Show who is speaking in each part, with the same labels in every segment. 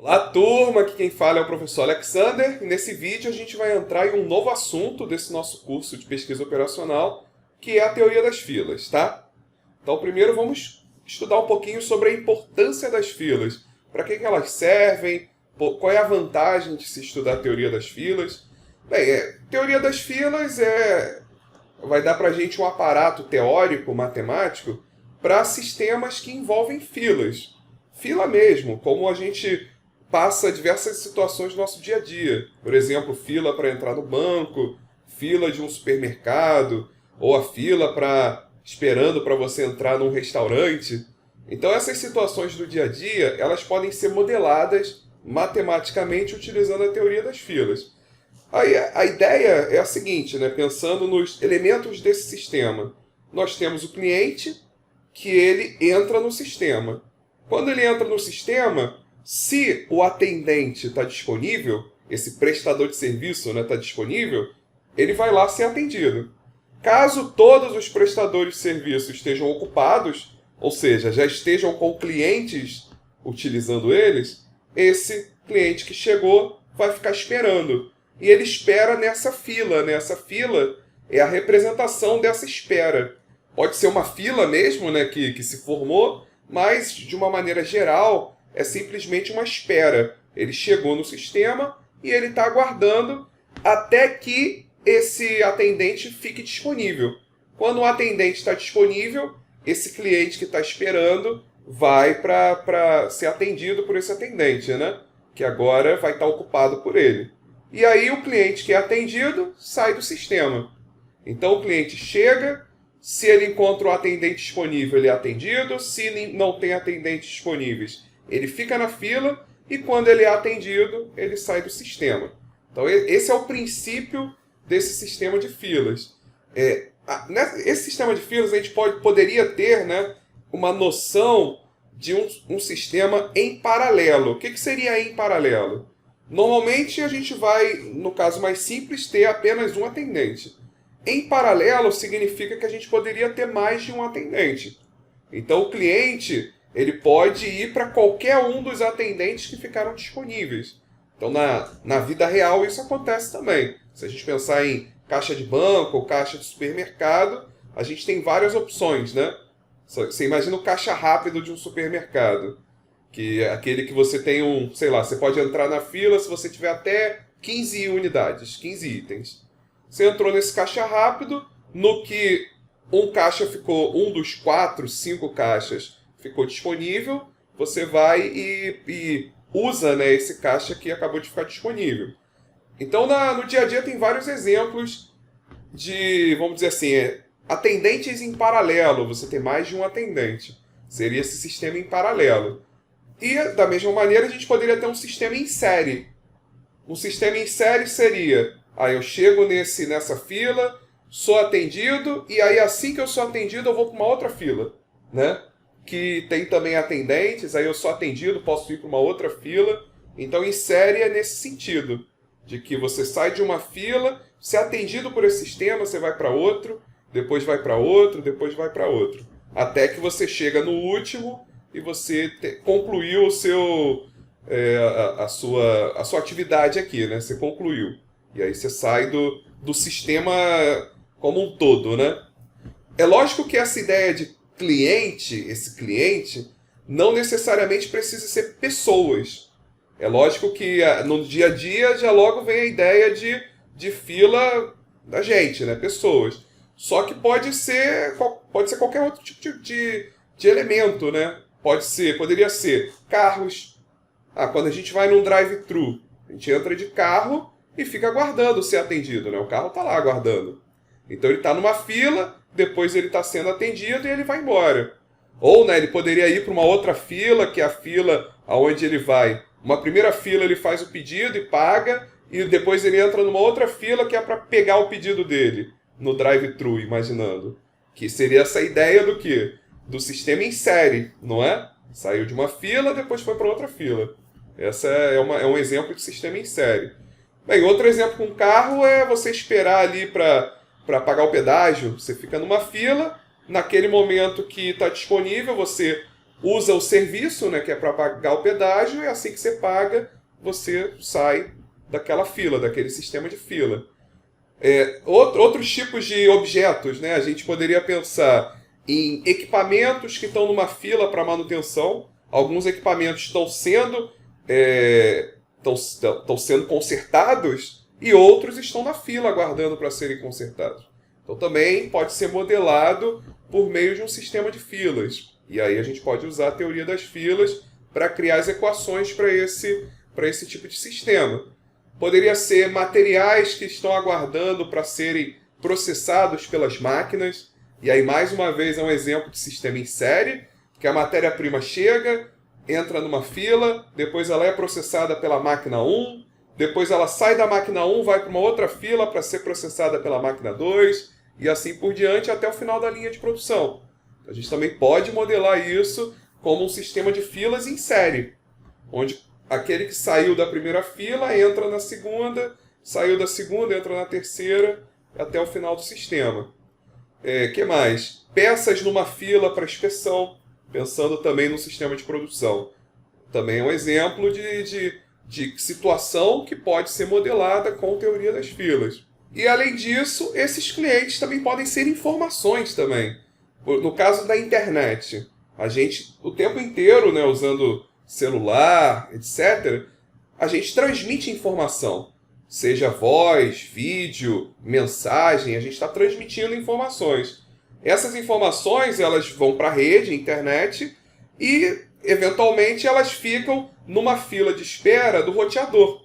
Speaker 1: Olá, turma! Aqui quem fala é o professor Alexander e nesse vídeo a gente vai entrar em um novo assunto desse nosso curso de pesquisa operacional, que é a teoria das filas, tá? Então, primeiro vamos estudar um pouquinho sobre a importância das filas, para que elas servem, qual é a vantagem de se estudar a teoria das filas. Bem, teoria das filas vai dar para a gente um aparato teórico, matemático, para sistemas que envolvem filas. Fila mesmo, como a gente passa diversas situações no nosso dia a dia. Por exemplo, fila para entrar no banco, fila de um supermercado, ou a fila esperando para você entrar num restaurante. Então essas situações do dia a dia, elas podem ser modeladas matematicamente utilizando a teoria das filas. Aí a ideia é a seguinte, né? Pensando nos elementos desse sistema. Nós temos o cliente, que ele entra no sistema. Quando ele entra no sistema, se o atendente está disponível, esse prestador de serviço está disponível, ele vai lá ser atendido. Caso todos os prestadores de serviço estejam ocupados, ou seja, já estejam com clientes utilizando eles, esse cliente que chegou vai ficar esperando. E ele espera nessa fila. Essa fila é a representação dessa espera. Pode ser uma fila mesmo, né, que se formou, mas de uma maneira geral é simplesmente uma espera. Ele chegou no sistema e ele está aguardando até que esse atendente fique disponível. Quando o atendente está disponível, esse cliente que está esperando vai para ser atendido por esse atendente, né? Que agora vai estar ocupado por ele. E aí o cliente que é atendido sai do sistema. Então o cliente chega, se ele encontra o atendente disponível, ele é atendido. Se não tem atendentes disponíveis, ele fica na fila. E quando ele é atendido, ele sai do sistema. Então esse é o princípio desse sistema de filas. Esse sistema de filas a gente poderia ter, né, uma noção de um sistema em paralelo. O que seria em paralelo? Normalmente a gente vai, no caso mais simples, ter apenas um atendente. Em paralelo significa que a gente poderia ter mais de um atendente. Então o cliente ele pode ir para qualquer um dos atendentes que ficaram disponíveis. Então na vida real isso acontece também. Se a gente pensar em caixa de banco ou caixa de supermercado, a gente tem várias opções, né? Você imagina o caixa rápido de um supermercado, que é aquele que você tem sei lá, você pode entrar na fila se você tiver até 15 unidades, 15 itens. Você entrou nesse caixa rápido, no que um dos 4, 5 caixas ficou disponível, você vai e usa, né, esse caixa que acabou de ficar disponível. Então no dia a dia tem vários exemplos de, vamos dizer assim, atendentes em paralelo, você tem mais de um atendente. Seria esse sistema em paralelo. E, da mesma maneira, a gente poderia ter um sistema em série. Um sistema em série seria, eu chego nessa fila, sou atendido, e aí assim que eu sou atendido, eu vou para uma outra fila, né? Que tem também atendentes, aí eu sou atendido, posso ir para uma outra fila. Então, em série é nesse sentido, de que você sai de uma fila, se é atendido por esse sistema, você vai para outro, depois vai para outro, depois vai para outro. Até que você chega no último e você concluiu a sua atividade aqui, né? Você concluiu. E aí você sai do sistema como um todo, né? É lógico que essa ideia de esse cliente, não necessariamente precisa ser pessoas. É lógico que no dia a dia já logo vem a ideia de fila da gente, né? Pessoas. Só que pode ser qualquer outro tipo de elemento, né? Poderia ser carros. Quando a gente vai num drive-thru, a gente entra de carro e fica aguardando ser atendido, né? O carro está lá aguardando. Então ele está numa fila, depois ele está sendo atendido e ele vai embora. Ou, né, ele poderia ir para uma outra fila, que é a fila aonde ele vai. Uma primeira fila ele faz o pedido e paga, e depois ele entra numa outra fila que é para pegar o pedido dele, no drive-thru, imaginando. Que seria essa ideia do quê? Do sistema em série, não é? Saiu de uma fila, depois foi para outra fila. Essa é um exemplo de sistema em série. Bem, outro exemplo com carro é você esperar ali para pagar o pedágio. Você fica numa fila, naquele momento que está disponível, você usa o serviço, né, que é para pagar o pedágio, e assim que você paga, você sai daquela fila, daquele sistema de fila. Outros tipos de objetos, né? A gente poderia pensar em equipamentos que estão numa fila para manutenção. Alguns equipamentos estão sendo consertados e outros estão na fila aguardando para serem consertados. Então também pode ser modelado por meio de um sistema de filas. E aí a gente pode usar a teoria das filas para criar as equações para esse tipo de sistema. Poderia ser materiais que estão aguardando para serem processados pelas máquinas. E aí, mais uma vez, é um exemplo de sistema em série, que a matéria-prima chega, entra numa fila, depois ela é processada pela máquina 1, depois ela sai da máquina 1, vai para uma outra fila para ser processada pela máquina 2, e assim por diante até o final da linha de produção. A gente também pode modelar isso como um sistema de filas em série, onde aquele que saiu da primeira fila entra na segunda, saiu da segunda, entra na terceira, até o final do sistema. Que mais? Peças numa fila para inspeção, pensando também no sistema de produção. Também é um exemplo de situação que pode ser modelada com teoria das filas. E além disso, esses clientes também podem ser informações também. No caso da internet, a gente o tempo inteiro, né, usando celular, etc., a gente transmite informação. Seja voz, vídeo, mensagem, a gente está transmitindo informações. Essas informações elas vão para a rede, internet, e eventualmente elas ficam numa fila de espera do roteador.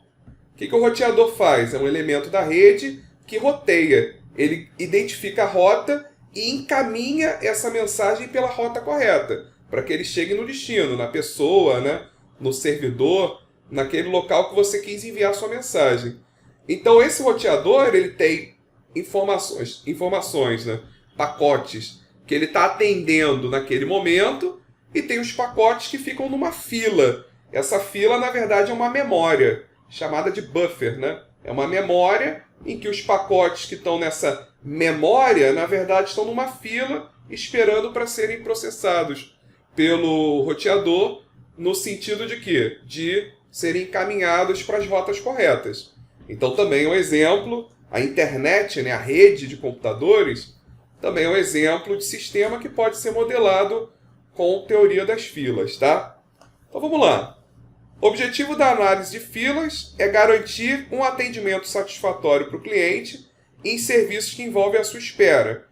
Speaker 1: O que o roteador faz? É um elemento da rede que roteia. Ele identifica a rota e encaminha essa mensagem pela rota correta, para que ele chegue no destino, na pessoa, né? No servidor, naquele local que você quis enviar sua mensagem. Então esse roteador ele tem informações, né? Pacotes que ele está atendendo naquele momento, e tem os pacotes que ficam numa fila. Essa fila, na verdade, é uma memória, chamada de buffer, né? É uma memória em que os pacotes que estão nessa memória, na verdade, estão numa fila esperando para serem processados pelo roteador, no sentido de quê? De serem encaminhados para as rotas corretas. Então também é um exemplo, a internet, né, a rede de computadores, também é um exemplo de sistema que pode ser modelado com teoria das filas, tá? Então vamos lá. O objetivo da análise de filas é garantir um atendimento satisfatório para o cliente em serviços que envolvem a sua espera,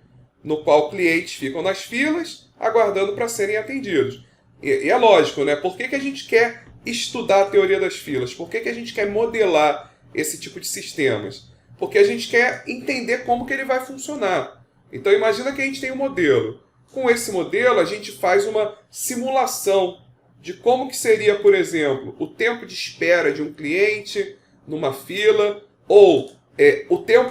Speaker 1: no qual clientes ficam nas filas aguardando para serem atendidos. E é lógico, né? Por que a gente quer estudar a teoria das filas? Por que a gente quer modelar esse tipo de sistemas? Porque a gente quer entender como que ele vai funcionar. Então imagina que a gente tem um modelo. Com esse modelo a gente faz uma simulação de como que seria, por exemplo, o tempo de espera de um cliente numa fila, ou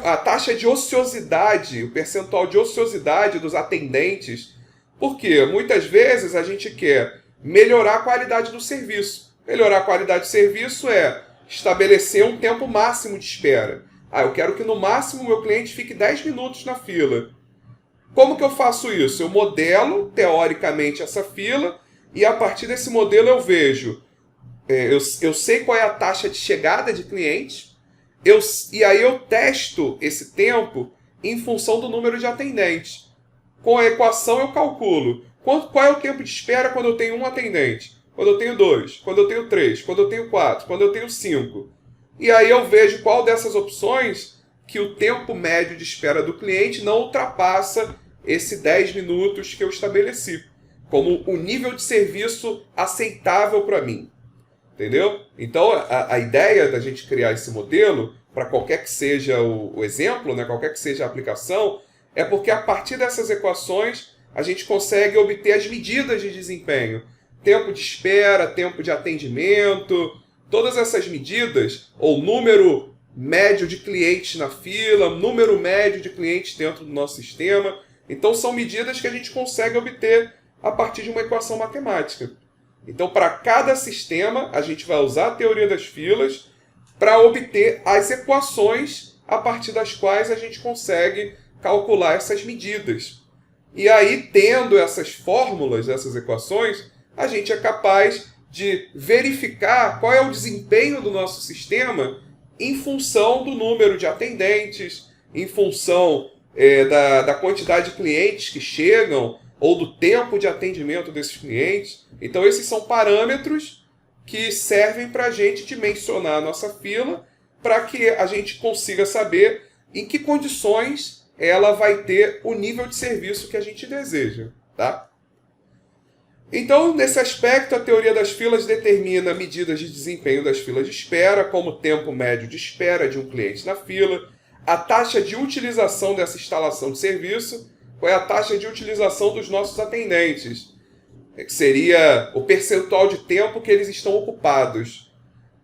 Speaker 1: a taxa de ociosidade, o percentual de ociosidade dos atendentes. Porque muitas vezes a gente quer melhorar a qualidade do serviço. Melhorar a qualidade do serviço é estabelecer um tempo máximo de espera. Eu quero que no máximo o meu cliente fique 10 minutos na fila. Como que eu faço isso? Eu modelo, teoricamente, essa fila, e a partir desse modelo eu vejo, eu sei qual é a taxa de chegada de clientes, e aí eu testo esse tempo em função do número de atendentes. Com a equação eu calculo qual é o tempo de espera quando eu tenho um atendente, quando eu tenho 2, quando eu tenho 3, quando eu tenho 4, quando eu tenho 5. E aí eu vejo qual dessas opções que o tempo médio de espera do cliente não ultrapassa esse 10 minutos que eu estabeleci, como o nível de serviço aceitável para mim. Entendeu? Então, a ideia da gente criar esse modelo, para qualquer que seja o exemplo, né, qualquer que seja a aplicação, é porque a partir dessas equações a gente consegue obter as medidas de desempenho. Tempo de espera, tempo de atendimento, todas essas medidas, ou número médio de clientes na fila, número médio de clientes dentro do nosso sistema. Então são medidas que a gente consegue obter a partir de uma equação matemática. Então, para cada sistema, a gente vai usar a teoria das filas para obter as equações a partir das quais a gente consegue calcular essas medidas. E aí, tendo essas fórmulas, essas equações, a gente é capaz de verificar qual é o desempenho do nosso sistema em função do número de atendentes, em função da quantidade de clientes que chegam ou do tempo de atendimento desses clientes. Então, esses são parâmetros que servem para a gente dimensionar a nossa fila para que a gente consiga saber em que condições ela vai ter o nível de serviço que a gente deseja, tá? Então, nesse aspecto, a teoria das filas determina medidas de desempenho das filas de espera, como o tempo médio de espera de um cliente na fila, a taxa de utilização dessa instalação de serviço, qual é a taxa de utilização dos nossos atendentes, que seria o percentual de tempo que eles estão ocupados.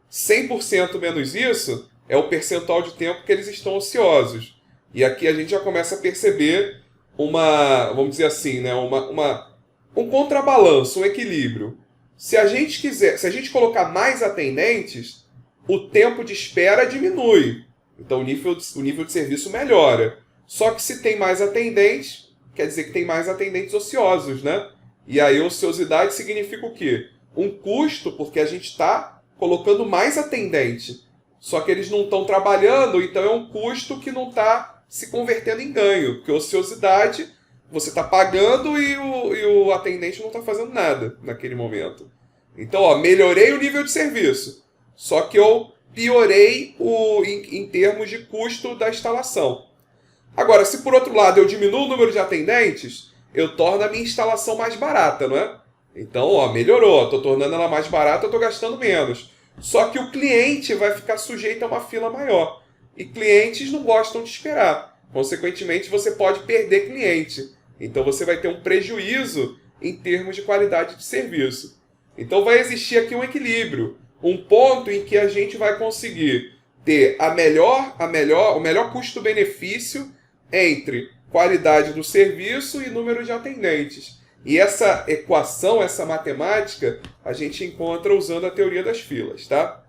Speaker 1: 100% menos isso é o percentual de tempo que eles estão ociosos. E aqui a gente já começa a perceber vamos dizer assim, né, um contrabalanço, um equilíbrio. Se a gente colocar mais atendentes, o tempo de espera diminui. Então o nível de serviço melhora. Só que se tem mais atendentes, quer dizer que tem mais atendentes ociosos, né? E aí ociosidade significa o quê? Um custo, porque a gente está colocando mais atendente. Só que eles não estão trabalhando, então é um custo que não está se convertendo em ganho. Porque ociosidade, você está pagando e o atendente não está fazendo nada naquele momento. Então, melhorei o nível de serviço. Só que eu piorei em termos de custo da instalação. Agora, se por outro lado eu diminuo o número de atendentes, eu torno a minha instalação mais barata, não é? Então, melhorou. Estou tornando ela mais barata, eu estou gastando menos. Só que o cliente vai ficar sujeito a uma fila maior. E clientes não gostam de esperar. Consequentemente, você pode perder cliente. Então, você vai ter um prejuízo em termos de qualidade de serviço. Então, vai existir aqui um equilíbrio. Um ponto em que a gente vai conseguir ter o melhor custo-benefício entre qualidade do serviço e número de atendentes. E essa equação, essa matemática, a gente encontra usando a teoria das filas, tá?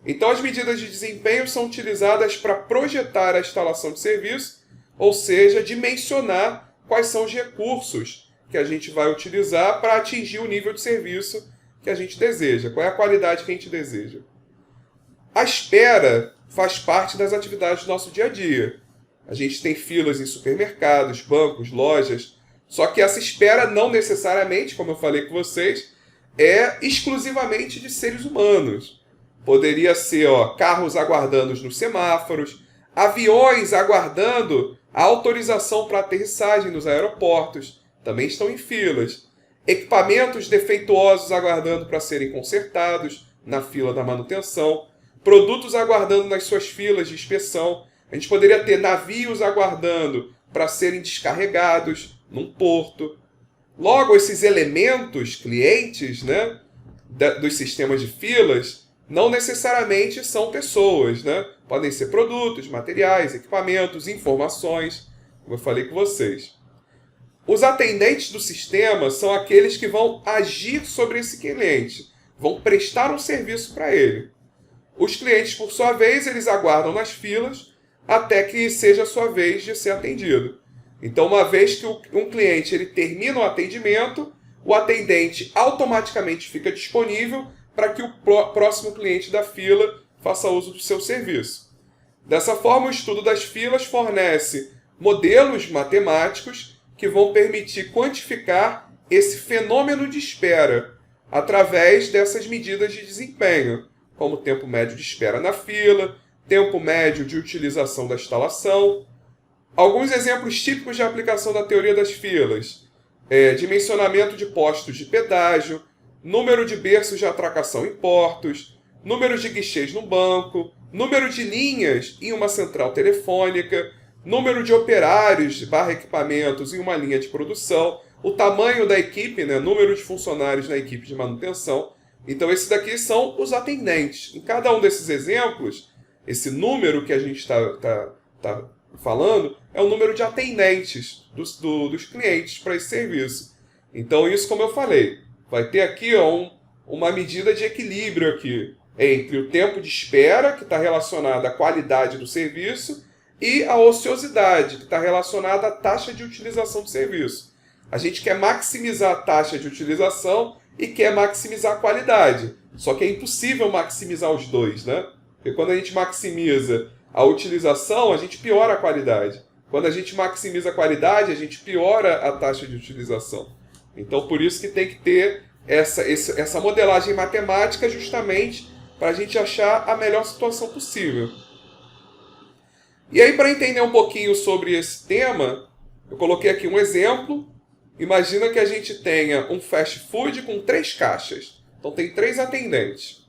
Speaker 1: Então, as medidas de desempenho são utilizadas para projetar a instalação de serviço, ou seja, dimensionar quais são os recursos que a gente vai utilizar para atingir o nível de serviço que a gente deseja, qual é a qualidade que a gente deseja. A espera faz parte das atividades do nosso dia a dia. A gente tem filas em supermercados, bancos, lojas, só que essa espera não necessariamente, como eu falei com vocês, é exclusivamente de seres humanos. Poderia ser carros aguardando nos semáforos, aviões aguardando a autorização para aterrissagem nos aeroportos, também estão em filas. Equipamentos defeituosos aguardando para serem consertados na fila da manutenção, produtos aguardando nas suas filas de inspeção. A gente poderia ter navios aguardando para serem descarregados num porto. Logo, esses elementos, clientes, né, dos sistemas de filas, não necessariamente são pessoas, né? Podem ser produtos, materiais, equipamentos, informações, como eu falei com vocês. Os atendentes do sistema são aqueles que vão agir sobre esse cliente, vão prestar um serviço para ele. Os clientes, por sua vez, eles aguardam nas filas até que seja a sua vez de ser atendido. Então, uma vez que um cliente ele termina o atendimento, o atendente automaticamente fica disponível para que o próximo cliente da fila faça uso do seu serviço. Dessa forma, o estudo das filas fornece modelos matemáticos que vão permitir quantificar esse fenômeno de espera através dessas medidas de desempenho, como tempo médio de espera na fila, tempo médio de utilização da instalação. Alguns exemplos típicos de aplicação da teoria das filas: dimensionamento de postos de pedágio, número de berços de atracação em portos, número de guichês no banco, número de linhas em uma central telefônica, número de operários / equipamentos em uma linha de produção, o tamanho da equipe, né, número de funcionários na equipe de manutenção. Então, esses daqui são os atendentes. Em cada um desses exemplos, esse número que a gente está falando é o número de atendentes dos clientes para esse serviço. Então, isso, como eu falei, vai ter aqui uma medida de equilíbrio aqui entre o tempo de espera, que está relacionado à qualidade do serviço, e a ociosidade, que está relacionada à taxa de utilização do serviço. A gente quer maximizar a taxa de utilização e quer maximizar a qualidade. Só que é impossível maximizar os dois, né? Porque quando a gente maximiza a utilização, a gente piora a qualidade. Quando a gente maximiza a qualidade, a gente piora a taxa de utilização. Então, por isso que tem que ter essa modelagem matemática justamente para a gente achar a melhor situação possível. E aí, para entender um pouquinho sobre esse tema, eu coloquei aqui um exemplo. Imagina que a gente tenha um fast food com 3 caixas. Então, tem 3 atendentes.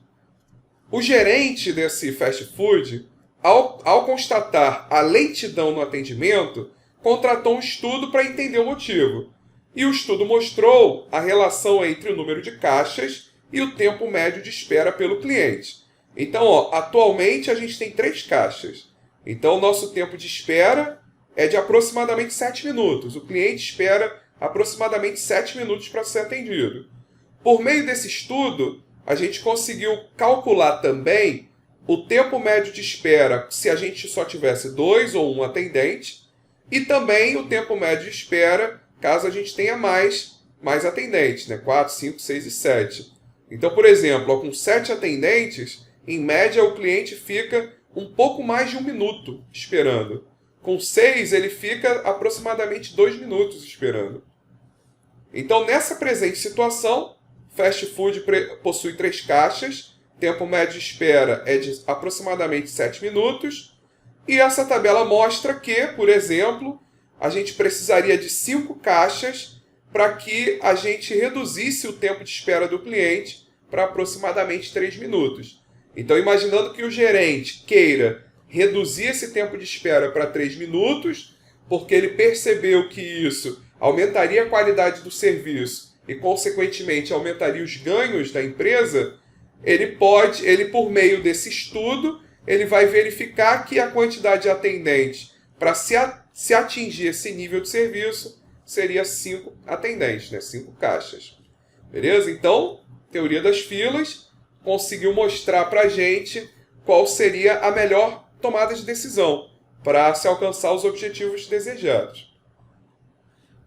Speaker 1: O gerente desse fast food, ao constatar a lentidão no atendimento, contratou um estudo para entender o motivo. E o estudo mostrou a relação entre o número de caixas e o tempo médio de espera pelo cliente. Então, atualmente a gente tem 3 caixas. Então, o nosso tempo de espera é de aproximadamente 7 minutos. O cliente espera aproximadamente 7 minutos para ser atendido. Por meio desse estudo, a gente conseguiu calcular também o tempo médio de espera se a gente só tivesse 2 ou 1 atendente, e também o tempo médio de espera caso a gente tenha mais atendentes, né? 4, 5, 6 e 7. Então, por exemplo, com 7 atendentes, em média o cliente fica um pouco mais de 1 minuto esperando. Com 6, ele fica aproximadamente 2 minutos esperando. Então, nessa presente situação, fast food possui 3 caixas, tempo médio de espera é de aproximadamente 7 minutos, e essa tabela mostra que, por exemplo, a gente precisaria de 5 caixas para que a gente reduzisse o tempo de espera do cliente para aproximadamente 3 minutos. Então, imaginando que o gerente queira reduzir esse tempo de espera para 3 minutos, porque ele percebeu que isso aumentaria a qualidade do serviço e, consequentemente, aumentaria os ganhos da empresa, ele por meio desse estudo, ele vai verificar que a quantidade de atendentes para se atingir esse nível de serviço seria 5 atendentes, né? 5 caixas. Beleza? Então, teoria das filas conseguiu mostrar para a gente qual seria a melhor tomada de decisão para se alcançar os objetivos desejados.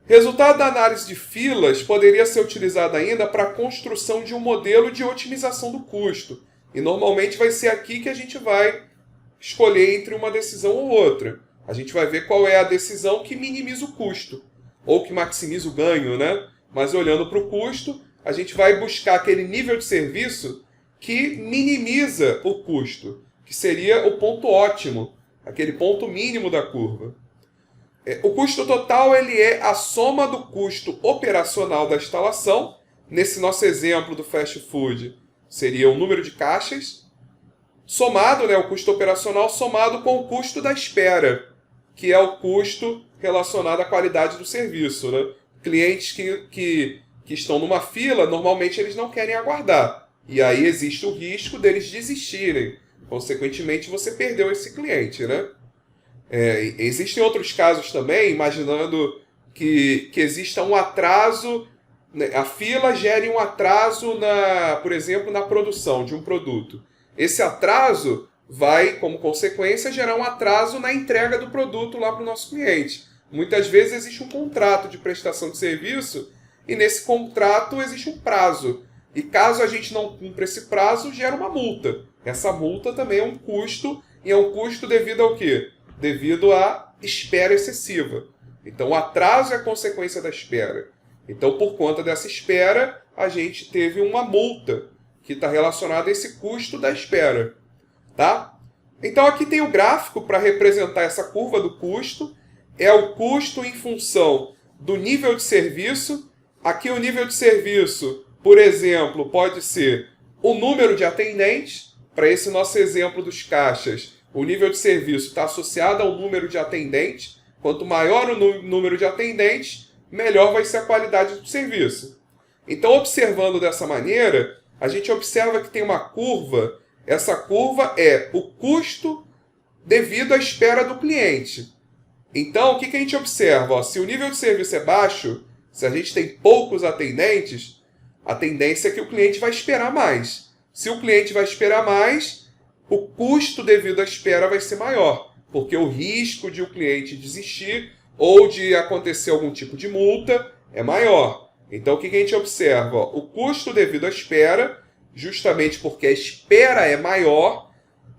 Speaker 1: Resultado da análise de filas poderia ser utilizado ainda para a construção de um modelo de otimização do custo. E normalmente vai ser aqui que a gente vai escolher entre uma decisão ou outra. A gente vai ver qual é a decisão que minimiza o custo, ou que maximiza o ganho, né? Mas olhando para o custo, a gente vai buscar aquele nível de serviço que minimiza o custo, que seria o ponto ótimo, aquele ponto mínimo da curva. O custo total ele é a soma do custo operacional da instalação. Nesse nosso exemplo do fast food, seria o número de caixas, somado, né, o custo operacional somado com o custo da espera, que é o custo relacionado à qualidade do serviço, né? Clientes que estão numa fila, normalmente eles não querem aguardar. E aí existe o risco deles desistirem. Consequentemente, você perdeu esse cliente, né? Existem outros casos também, imaginando que exista um atraso, né, a fila gere um atraso, por exemplo, na produção de um produto. Esse atraso vai, como consequência, gerar um atraso na entrega do produto lá para o nosso cliente. Muitas vezes existe um contrato de prestação de serviço e nesse contrato existe um prazo. E caso a gente não cumpra esse prazo, gera uma multa. Essa multa também é um custo, e é um custo devido ao quê? Devido à espera excessiva. Então, o atraso é a consequência da espera. Então, por conta dessa espera, a gente teve uma multa que está relacionada a esse custo da espera. Tá? Então, aqui tem o gráfico para representar essa curva do custo. É o custo em função do nível de serviço. Aqui o nível de serviço, por exemplo, pode ser o número de atendentes. Para esse nosso exemplo dos caixas, o nível de serviço está associado ao número de atendentes. Quanto maior o número de atendentes, melhor vai ser a qualidade do serviço. Então, observando dessa maneira, a gente observa que tem uma curva. Essa curva é o custo devido à espera do cliente. Então, o que a gente observa? Se o nível de serviço é baixo, se a gente tem poucos atendentes, a tendência é que o cliente vai esperar mais. Se o cliente vai esperar mais, o custo devido à espera vai ser maior, porque o risco de o cliente desistir ou de acontecer algum tipo de multa é maior. Então, o que a gente observa? Ó, o custo devido à espera, justamente porque a espera é maior,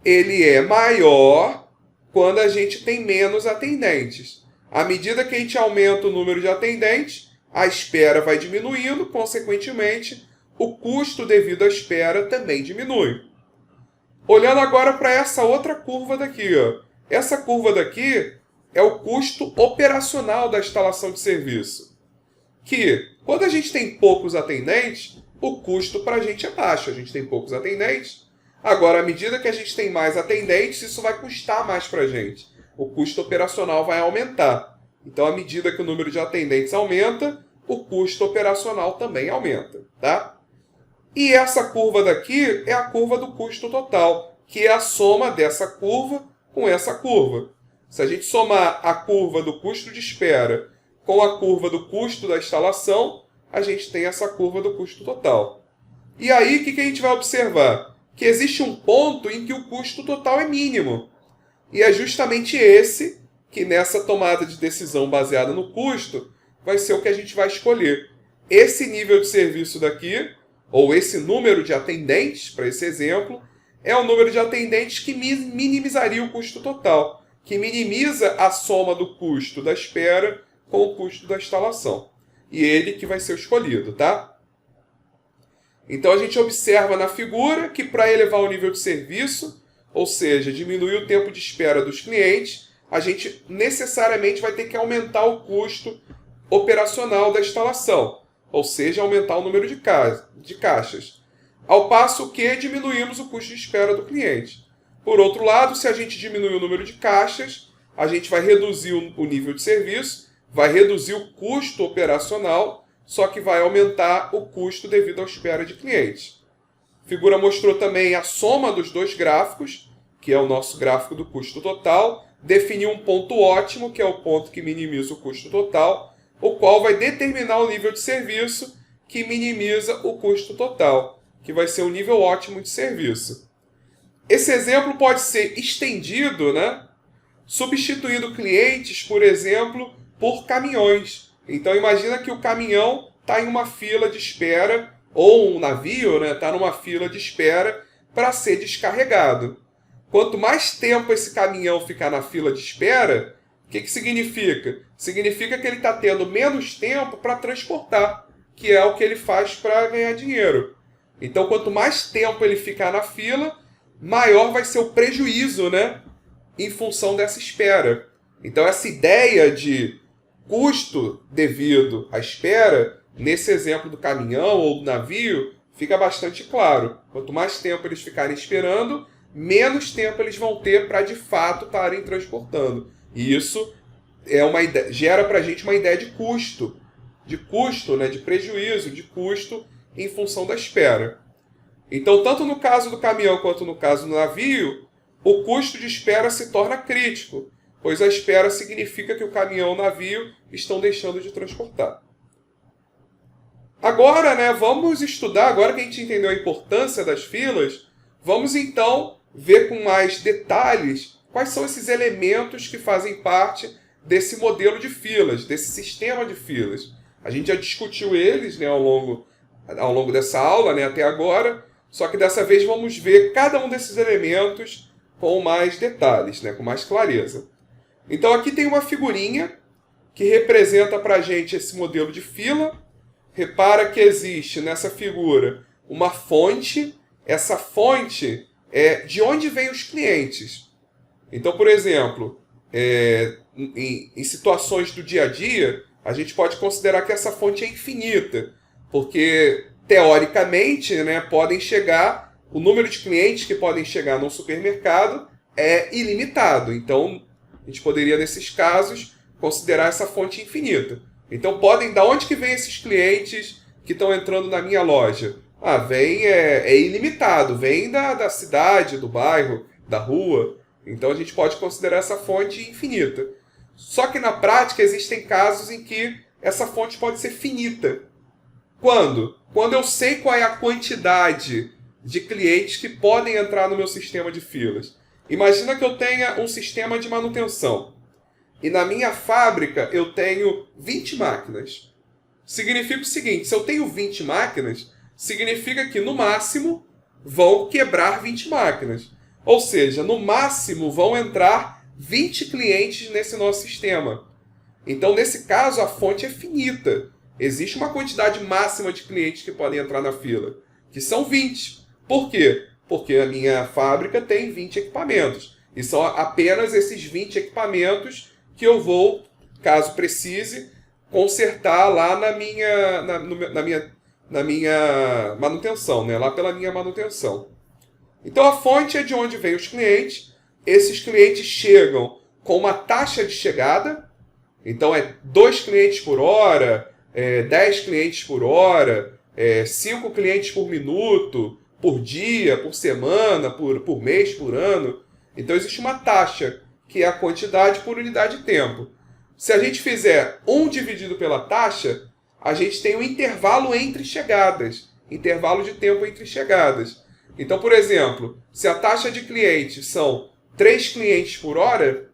Speaker 1: ele é maior quando a gente tem menos atendentes. À medida que a gente aumenta o número de atendentes, a espera vai diminuindo, consequentemente, o custo devido à espera também diminui. Olhando agora para essa outra curva daqui, ó. Essa curva daqui é o custo operacional da instalação de serviço. Que, quando a gente tem poucos atendentes, o custo para a gente é baixo. A gente tem poucos atendentes. Agora, à medida que a gente tem mais atendentes, isso vai custar mais para a gente. O custo operacional vai aumentar. Então, à medida que o número de atendentes aumenta, o custo operacional também aumenta, tá? E essa curva daqui é a curva do custo total, que é a soma dessa curva com essa curva. Se a gente somar a curva do custo de espera com a curva do custo da instalação, a gente tem essa curva do custo total. E aí, o que a gente vai observar? Que existe um ponto em que o custo total é mínimo. E é justamente esse que, nessa tomada de decisão baseada no custo, vai ser o que a gente vai escolher. Esse nível de serviço daqui, ou esse número de atendentes, para esse exemplo, é o número de atendentes que minimizaria o custo total, que minimiza a soma do custo da espera com o custo da instalação. E ele que vai ser o escolhido, tá? Então a gente observa na figura que para elevar o nível de serviço, ou seja, diminuir o tempo de espera dos clientes, a gente necessariamente vai ter que aumentar o custo operacional da instalação, ou seja, aumentar o número de caixas. Ao passo que diminuímos o custo de espera do cliente. Por outro lado, se a gente diminuir o número de caixas, a gente vai reduzir o nível de serviço, vai reduzir o custo operacional, só que vai aumentar o custo devido à espera de clientes. A figura mostrou também a soma dos dois gráficos, que é o nosso gráfico do custo total, definiu um ponto ótimo, que é o ponto que minimiza o custo total, o qual vai determinar o nível de serviço que minimiza o custo total, que vai ser o nível ótimo de serviço. Esse exemplo pode ser estendido, né? Substituindo clientes, por exemplo, por caminhões. Então imagina que o caminhão está em uma fila de espera, ou um navio, né, está numa fila de espera para ser descarregado. Quanto mais tempo esse caminhão ficar na fila de espera, o que significa? Significa que ele está tendo menos tempo para transportar, que é o que ele faz para ganhar dinheiro. Então, quanto mais tempo ele ficar na fila, maior vai ser o prejuízo, né, em função dessa espera. Então, essa ideia de custo devido à espera, nesse exemplo do caminhão ou do navio, fica bastante claro. Quanto mais tempo eles ficarem esperando, menos tempo eles vão ter para, de fato, estarem transportando. E isso é uma ideia, gera para a gente uma ideia de custo, né, de prejuízo, de custo em função da espera. Então, tanto no caso do caminhão quanto no caso do navio, o custo de espera se torna crítico, pois a espera significa que o caminhão ou o navio estão deixando de transportar. Agora, né, vamos estudar, agora que a gente entendeu a importância das filas, vamos então ver com mais detalhes quais são esses elementos que fazem parte desse modelo de filas, desse sistema de filas. A gente já discutiu eles, né, ao longo dessa aula, né, até agora, só que dessa vez vamos ver cada um desses elementos com mais detalhes, né, com mais clareza. Então aqui tem uma figurinha que representa para a gente esse modelo de fila. Repara que existe nessa figura uma fonte. Essa fonte é de onde vêm os clientes. Então, por exemplo, em situações do dia a dia, a gente pode considerar que essa fonte é infinita, porque, teoricamente, né, o número de clientes que podem chegar num supermercado é ilimitado. Então, a gente poderia, nesses casos, considerar essa fonte infinita. Então, da onde que vem esses clientes que estão entrando na minha loja? É ilimitado, vem da cidade, do bairro, da rua. Então, a gente pode considerar essa fonte infinita. Só que, na prática, existem casos em que essa fonte pode ser finita. Quando? Quando eu sei qual é a quantidade de clientes que podem entrar no meu sistema de filas. Imagina que eu tenha um sistema de manutenção. E na minha fábrica eu tenho 20 máquinas. significa o seguinte: se eu tenho 20 máquinas, significa que no máximo vão quebrar 20 máquinas. Ou seja, no máximo vão entrar 20 clientes nesse nosso sistema. Então, nesse caso, a fonte é finita. Existe uma quantidade máxima de clientes que podem entrar na fila, que são 20. Por quê? Porque a minha fábrica tem 20 equipamentos. E são apenas esses 20 equipamentos que eu vou, caso precise, consertar lá na minha manutenção, né? Lá pela minha manutenção. Então a fonte é de onde vem os clientes. Esses clientes chegam com uma taxa de chegada. Então é 2 clientes por hora, 10 clientes por hora, 5 clientes por minuto, por dia, por semana, por mês, por ano. Então existe uma taxa, que é a quantidade por unidade de tempo. Se a gente fizer 1 dividido pela taxa, a gente tem um intervalo entre chegadas. Intervalo de tempo entre chegadas. Então, por exemplo, se a taxa de clientes são 3 clientes por hora,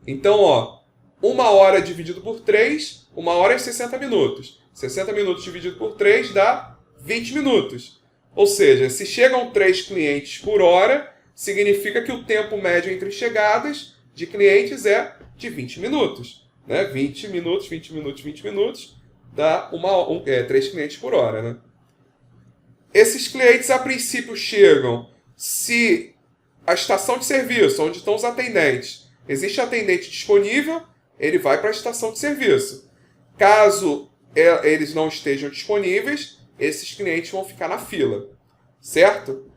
Speaker 1: então, 1 hora dividido por 3, 1 hora é 60 minutos. 60 minutos dividido por 3 dá 20 minutos. Ou seja, se chegam 3 clientes por hora, significa que o tempo médio entre chegadas de clientes é de 20 minutos. Né? 20 minutos, 20 minutos, 20 minutos, dá 3 clientes por hora. Né? Esses clientes, a princípio, chegam se a estação de serviço, onde estão os atendentes, existe atendente disponível, ele vai para a estação de serviço. Caso eles não estejam disponíveis, esses clientes vão ficar na fila, certo?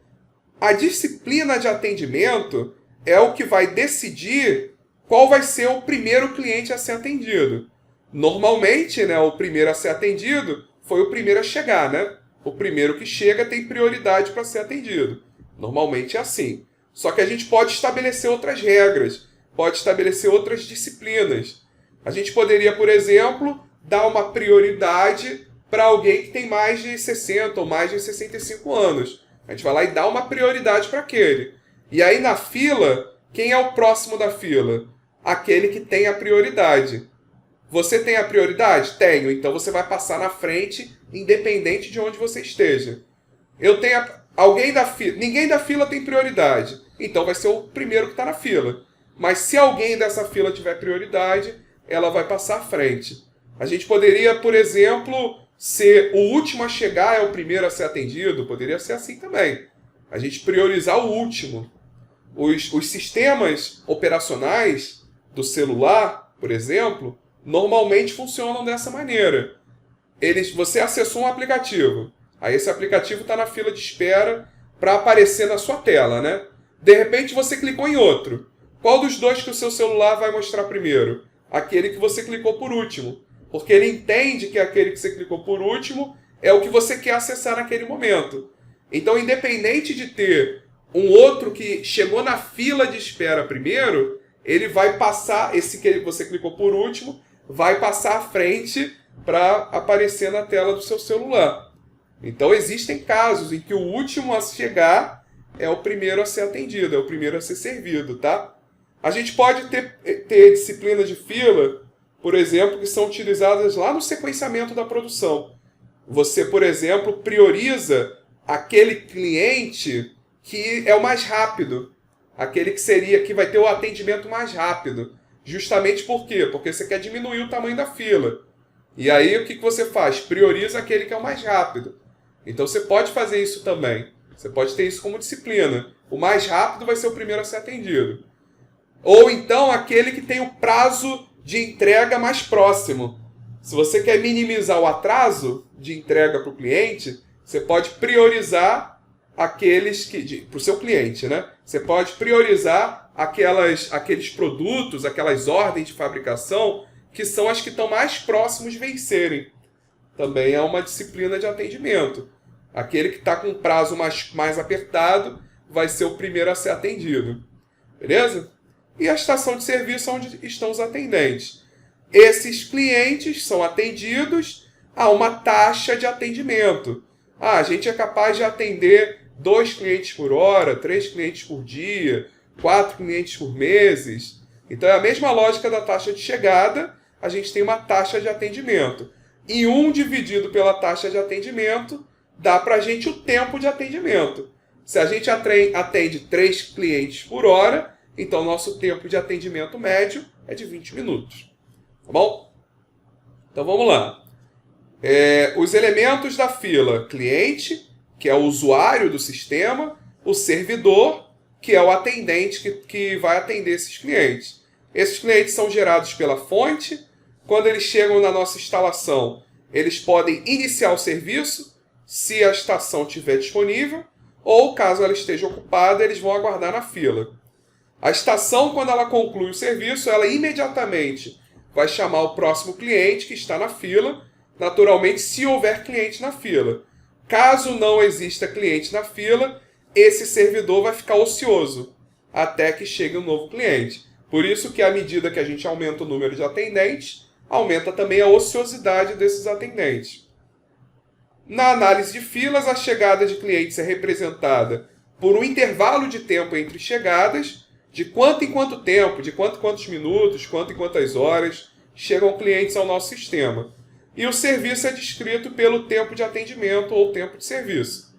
Speaker 1: A disciplina de atendimento é o que vai decidir qual vai ser o primeiro cliente a ser atendido. Normalmente, né, o primeiro a ser atendido foi o primeiro a chegar, né? O primeiro que chega tem prioridade para ser atendido. Normalmente é assim. Só que a gente pode estabelecer outras regras, pode estabelecer outras disciplinas. A gente poderia, por exemplo, dar uma prioridade para alguém que tem mais de 60 ou mais de 65 anos. A gente vai lá e dá uma prioridade para aquele. E aí na fila, quem é o próximo da fila? Aquele que tem a prioridade. Você tem a prioridade? Tenho. Então você vai passar na frente, independente de onde você esteja. Eu tenho alguém da fila. Ninguém da fila tem prioridade. Então vai ser o primeiro que está na fila. Mas se alguém dessa fila tiver prioridade, ela vai passar à frente. A gente poderia, por exemplo, ser o último a chegar é o primeiro a ser atendido. Poderia ser assim também. A gente priorizar o último. Os sistemas operacionais do celular, por exemplo, normalmente funcionam dessa maneira. Você acessou um aplicativo. Aí esse aplicativo está na fila de espera para aparecer na sua tela, né? De repente você clicou em outro. Qual dos dois que o seu celular vai mostrar primeiro? Aquele que você clicou por último. Porque ele entende que aquele que você clicou por último é o que você quer acessar naquele momento. Então, independente de ter um outro que chegou na fila de espera primeiro, ele vai passar, esse que você clicou por último, vai passar à frente para aparecer na tela do seu celular. Então, existem casos em que o último a chegar é o primeiro a ser atendido, é o primeiro a ser servido, tá? A gente pode ter disciplinas de fila, por exemplo, que são utilizadas lá no sequenciamento da produção. Você, por exemplo, prioriza aquele cliente que é o mais rápido, aquele que vai ter o atendimento mais rápido. Justamente por quê? Porque você quer diminuir o tamanho da fila. E aí o que você faz? Prioriza aquele que é o mais rápido. Então você pode fazer isso também. Você pode ter isso como disciplina. O mais rápido vai ser o primeiro a ser atendido. Ou então aquele que tem o prazo de entrega mais próximo. Se você quer minimizar o atraso de entrega para o cliente, você pode priorizar aqueles que... para o seu cliente, né? Você pode priorizar aqueles produtos, aquelas ordens de fabricação que são as que estão mais próximos de vencerem. Também é uma disciplina de atendimento. Aquele que está com um prazo mais apertado vai ser o primeiro a ser atendido. Beleza? E a estação de serviço onde estão os atendentes. Esses clientes são atendidos a uma taxa de atendimento. A gente é capaz de atender 2 clientes por hora, 3 clientes por dia, 4 clientes por mês. Então é a mesma lógica da taxa de chegada, a gente tem uma taxa de atendimento. E 1 dividido pela taxa de atendimento dá para a gente o tempo de atendimento. Se a gente atende 3 clientes por hora, então nosso tempo de atendimento médio é de 20 minutos. Tá bom? Então vamos lá. Os elementos da fila: cliente, que é o usuário do sistema, o servidor, que é o atendente que vai atender esses clientes. Esses clientes são gerados pela fonte. Quando eles chegam na nossa instalação, eles podem iniciar o serviço, se a estação estiver disponível, ou caso ela esteja ocupada, eles vão aguardar na fila. A estação, quando ela conclui o serviço, ela imediatamente vai chamar o próximo cliente que está na fila, naturalmente, se houver cliente na fila. Caso não exista cliente na fila, esse servidor vai ficar ocioso até que chegue um novo cliente. Por isso que, à medida que a gente aumenta o número de atendentes, aumenta também a ociosidade desses atendentes. Na análise de filas, a chegada de clientes é representada por um intervalo de tempo entre chegadas, de quanto em quanto tempo, de quantos minutos, quanto em quantas horas chegam clientes ao nosso sistema. E o serviço é descrito pelo tempo de atendimento ou tempo de serviço,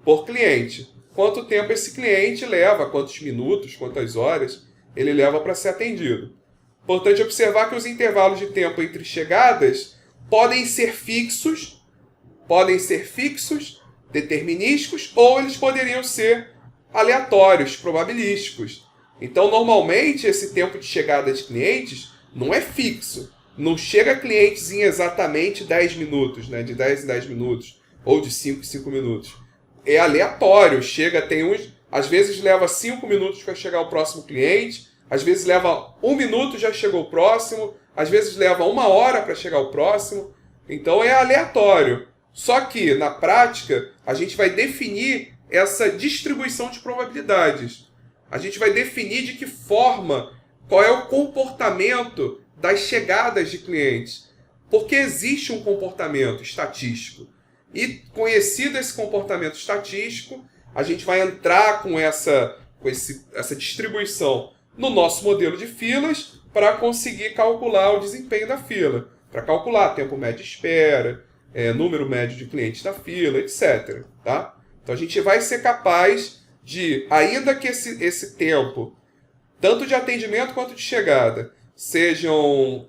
Speaker 1: por cliente. Quanto tempo esse cliente leva, quantos minutos, quantas horas ele leva para ser atendido. Importante observar que os intervalos de tempo entre chegadas podem ser fixos, determinísticos, ou eles poderiam ser aleatórios, probabilísticos. Então, normalmente, esse tempo de chegada de clientes não é fixo. Não chega clientes em exatamente 10 minutos, né? De 10 em 10 minutos, ou de 5 em 5 minutos. É aleatório, às vezes leva 5 minutos para chegar o próximo cliente, às vezes leva 1 minuto já chegou o próximo, às vezes leva 1 hora para chegar o próximo. Então é aleatório. Só que, na prática, a gente vai definir essa distribuição de probabilidades. A gente vai definir de que forma, qual é o comportamento das chegadas de clientes. Porque existe um comportamento estatístico. E, conhecido esse comportamento estatístico, a gente vai entrar com essa distribuição no nosso modelo de filas para conseguir calcular o desempenho da fila. Para calcular tempo médio de espera, número médio de clientes da fila, etc. Tá? Então a gente vai ser capaz de, ainda que esse tempo, tanto de atendimento quanto de chegada, sejam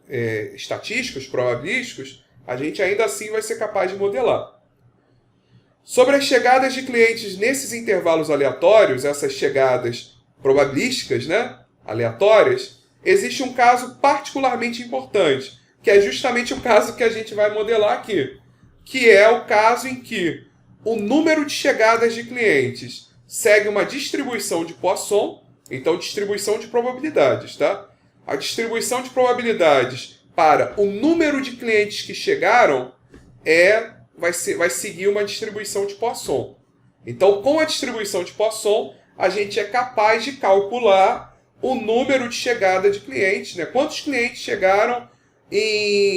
Speaker 1: estatísticos, probabilísticos, a gente ainda assim vai ser capaz de modelar. Sobre as chegadas de clientes nesses intervalos aleatórios, essas chegadas probabilísticas, né, aleatórias, existe um caso particularmente importante, que é justamente o caso que a gente vai modelar aqui, que é o caso em que o número de chegadas de clientes segue uma distribuição de Poisson, então distribuição de probabilidades, tá? A distribuição de probabilidades para o número de clientes que chegaram vai seguir uma distribuição de Poisson. Então, com a distribuição de Poisson, a gente é capaz de calcular o número de chegada de clientes, né? Quantos clientes chegaram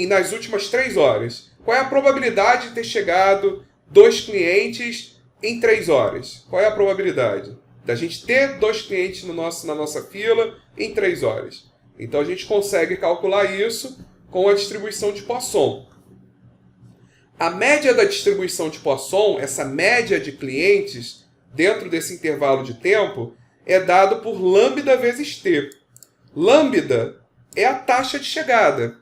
Speaker 1: nas últimas 3 horas? Qual é a probabilidade de ter chegado 2 clientes em 3 horas? Qual é a probabilidade da gente ter 2 clientes na nossa fila em 3 horas? Então a gente consegue calcular isso com a distribuição de Poisson. A média da distribuição de Poisson, essa média de clientes dentro desse intervalo de tempo, é dado por lambda vezes t. Lambda é a taxa de chegada.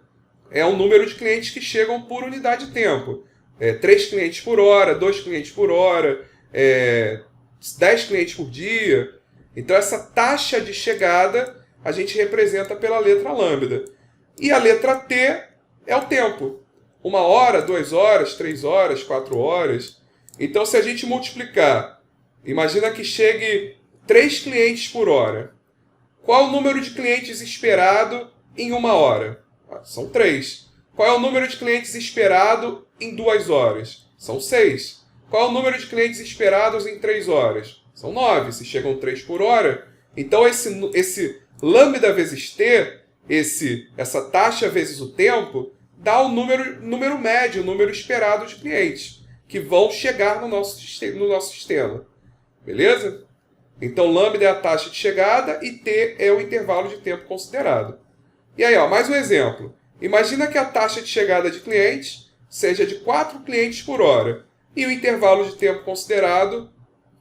Speaker 1: É o número de clientes que chegam por unidade de tempo. 3 clientes por hora, 2 clientes por hora, 10 clientes por dia. Então essa taxa de chegada a gente representa pela letra lambda. E a letra t é o tempo. 1 hora, 2 horas, 3 horas, 4 horas. Então se a gente multiplicar, imagina que chegue 3 clientes por hora. Qual é o número de clientes esperado em 1 hora? São 3. Qual é o número de clientes esperado em 2 horas? São 6. Qual é o número de clientes esperados em 3 horas? São 9, se chegam 3 por hora. Então esse lambda vezes t, essa taxa vezes o tempo, dá o número médio, o número esperado de clientes que vão chegar no nosso sistema. Beleza? Então lambda é a taxa de chegada e t é o intervalo de tempo considerado. E aí, mais um exemplo. Imagina que a taxa de chegada de clientes seja de 4 clientes por hora. E o intervalo de tempo considerado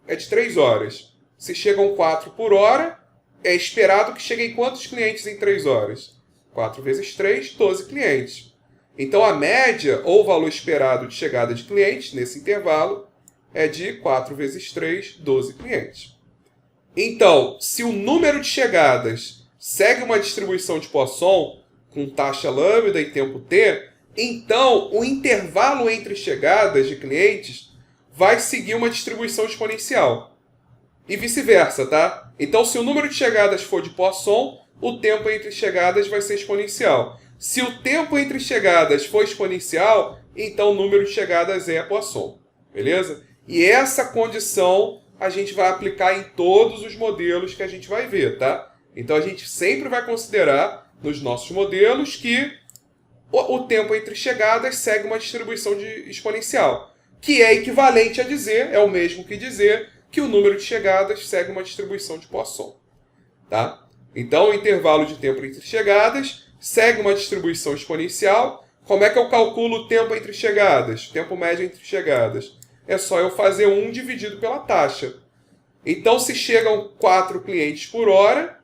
Speaker 1: é de 3 horas. Se chegam 4 por hora, é esperado que cheguem quantos clientes em 3 horas? 4 vezes 3, 12 clientes. Então, a média, ou o valor esperado de chegada de clientes, nesse intervalo, é de 4 vezes 3, 12 clientes. Então, se o número de chegadas segue uma distribuição de Poisson, com taxa lambda e tempo t, então o intervalo entre chegadas de clientes vai seguir uma distribuição exponencial. E vice-versa, tá? Então, se o número de chegadas for de Poisson, o tempo entre chegadas vai ser exponencial. Se o tempo entre chegadas for exponencial, então o número de chegadas é Poisson. Beleza? E essa condição a gente vai aplicar em todos os modelos que a gente vai ver, tá? Então, a gente sempre vai considerar nos nossos modelos que o tempo entre chegadas segue uma distribuição exponencial, que é equivalente a dizer, é o mesmo que dizer, que o número de chegadas segue uma distribuição de Poisson. Tá? Então, o intervalo de tempo entre chegadas segue uma distribuição exponencial. Como é que eu calculo o tempo entre chegadas? O tempo médio entre chegadas? É só eu fazer 1 dividido pela taxa. Então, se chegam 4 clientes por hora,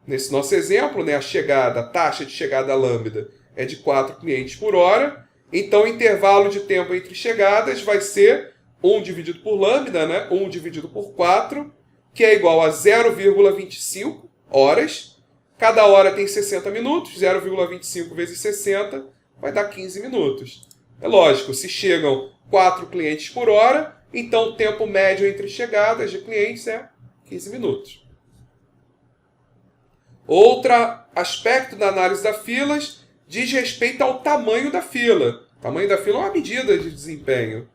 Speaker 1: nesse nosso exemplo, né, a taxa de chegada lambda é de 4 clientes por hora, então o intervalo de tempo entre chegadas vai ser 1 dividido por lambda, né, 1 dividido por 4, que é igual a 0,25 horas. Cada hora tem 60 minutos, 0,25 vezes 60 vai dar 15 minutos. É lógico, se chegam 4 clientes por hora, então o tempo médio entre chegadas de clientes é 15 minutos. Outro aspecto da análise das filas diz respeito ao tamanho da fila. O tamanho da fila é uma medida de desempenho.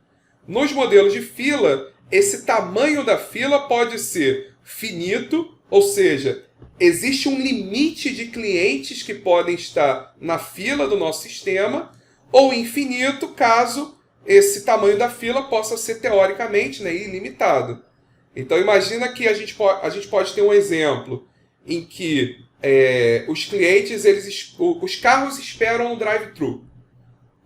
Speaker 1: Nos modelos de fila, esse tamanho da fila pode ser finito, ou seja, existe um limite de clientes que podem estar na fila do nosso sistema, ou infinito, caso esse tamanho da fila possa ser teoricamente, né, ilimitado. Então, imagina que a gente pode ter um exemplo em que os clientes, os carros esperam no drive-thru.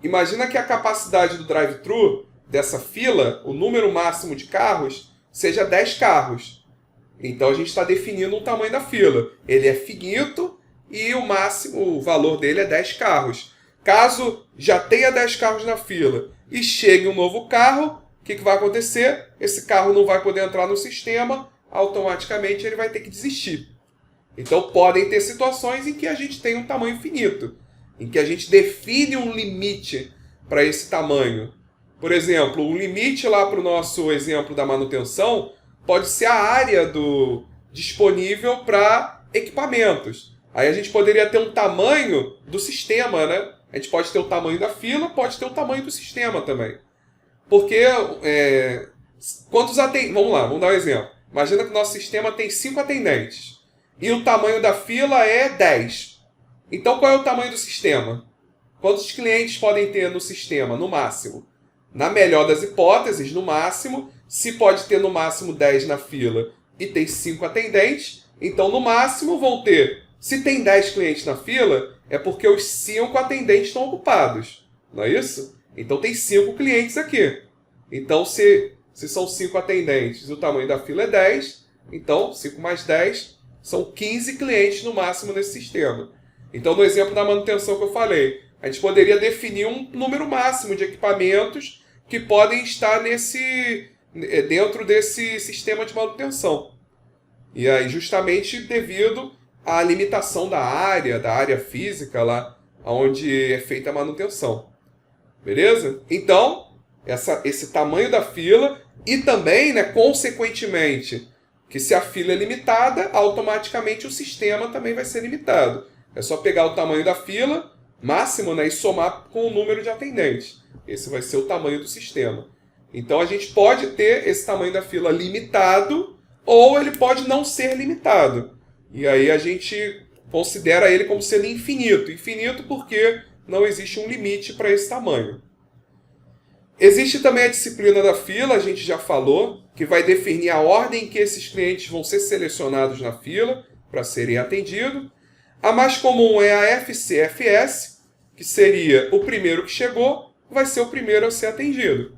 Speaker 1: Imagina que a capacidade do drive-thru, dessa fila, o número máximo de carros, seja 10 carros. Então, a gente está definindo o tamanho da fila. Ele é finito e o valor dele é 10 carros. Caso já tenha 10 carros na fila e chegue um novo carro, o que vai acontecer? Esse carro não vai poder entrar no sistema, automaticamente ele vai ter que desistir. Então, podem ter situações em que a gente tem um tamanho finito, em que a gente define um limite para esse tamanho. Por exemplo, o limite lá para o nosso exemplo da manutenção pode ser a área disponível para equipamentos. Aí a gente poderia ter um tamanho do sistema, né? A gente pode ter o tamanho da fila, pode ter o tamanho do sistema também. Porque, vamos lá, vamos dar um exemplo. Imagina que o nosso sistema tem 5 atendentes. E o tamanho da fila é 10. Então, qual é o tamanho do sistema? Quantos clientes podem ter no sistema, no máximo? Na melhor das hipóteses, no máximo, se pode ter no máximo 10 na fila e tem 5 atendentes, então no máximo vão ter, se tem 10 clientes na fila, é porque os 5 atendentes estão ocupados, não é isso? Então tem 5 clientes aqui. Então se são 5 atendentes e o tamanho da fila é 10, então 5 mais 10 são 15 clientes no máximo nesse sistema. Então no exemplo da manutenção que eu falei, a gente poderia definir um número máximo de equipamentos que podem estar dentro desse sistema de manutenção. E aí, justamente devido à limitação da área física lá, onde é feita a manutenção. Beleza? Então, esse tamanho da fila e também, né, consequentemente, que se a fila é limitada, automaticamente o sistema também vai ser limitado. É só pegar o tamanho da fila máximo, né, e somar com o número de atendentes. Esse vai ser o tamanho do sistema. Então, a gente pode ter esse tamanho da fila limitado ou ele pode não ser limitado. E aí a gente considera ele como sendo infinito. Infinito porque não existe um limite para esse tamanho. Existe também a disciplina da fila, a gente já falou, que vai definir a ordem em que esses clientes vão ser selecionados na fila para serem atendidos. A mais comum é a FCFS, que seria o primeiro que chegou, vai ser o primeiro a ser atendido.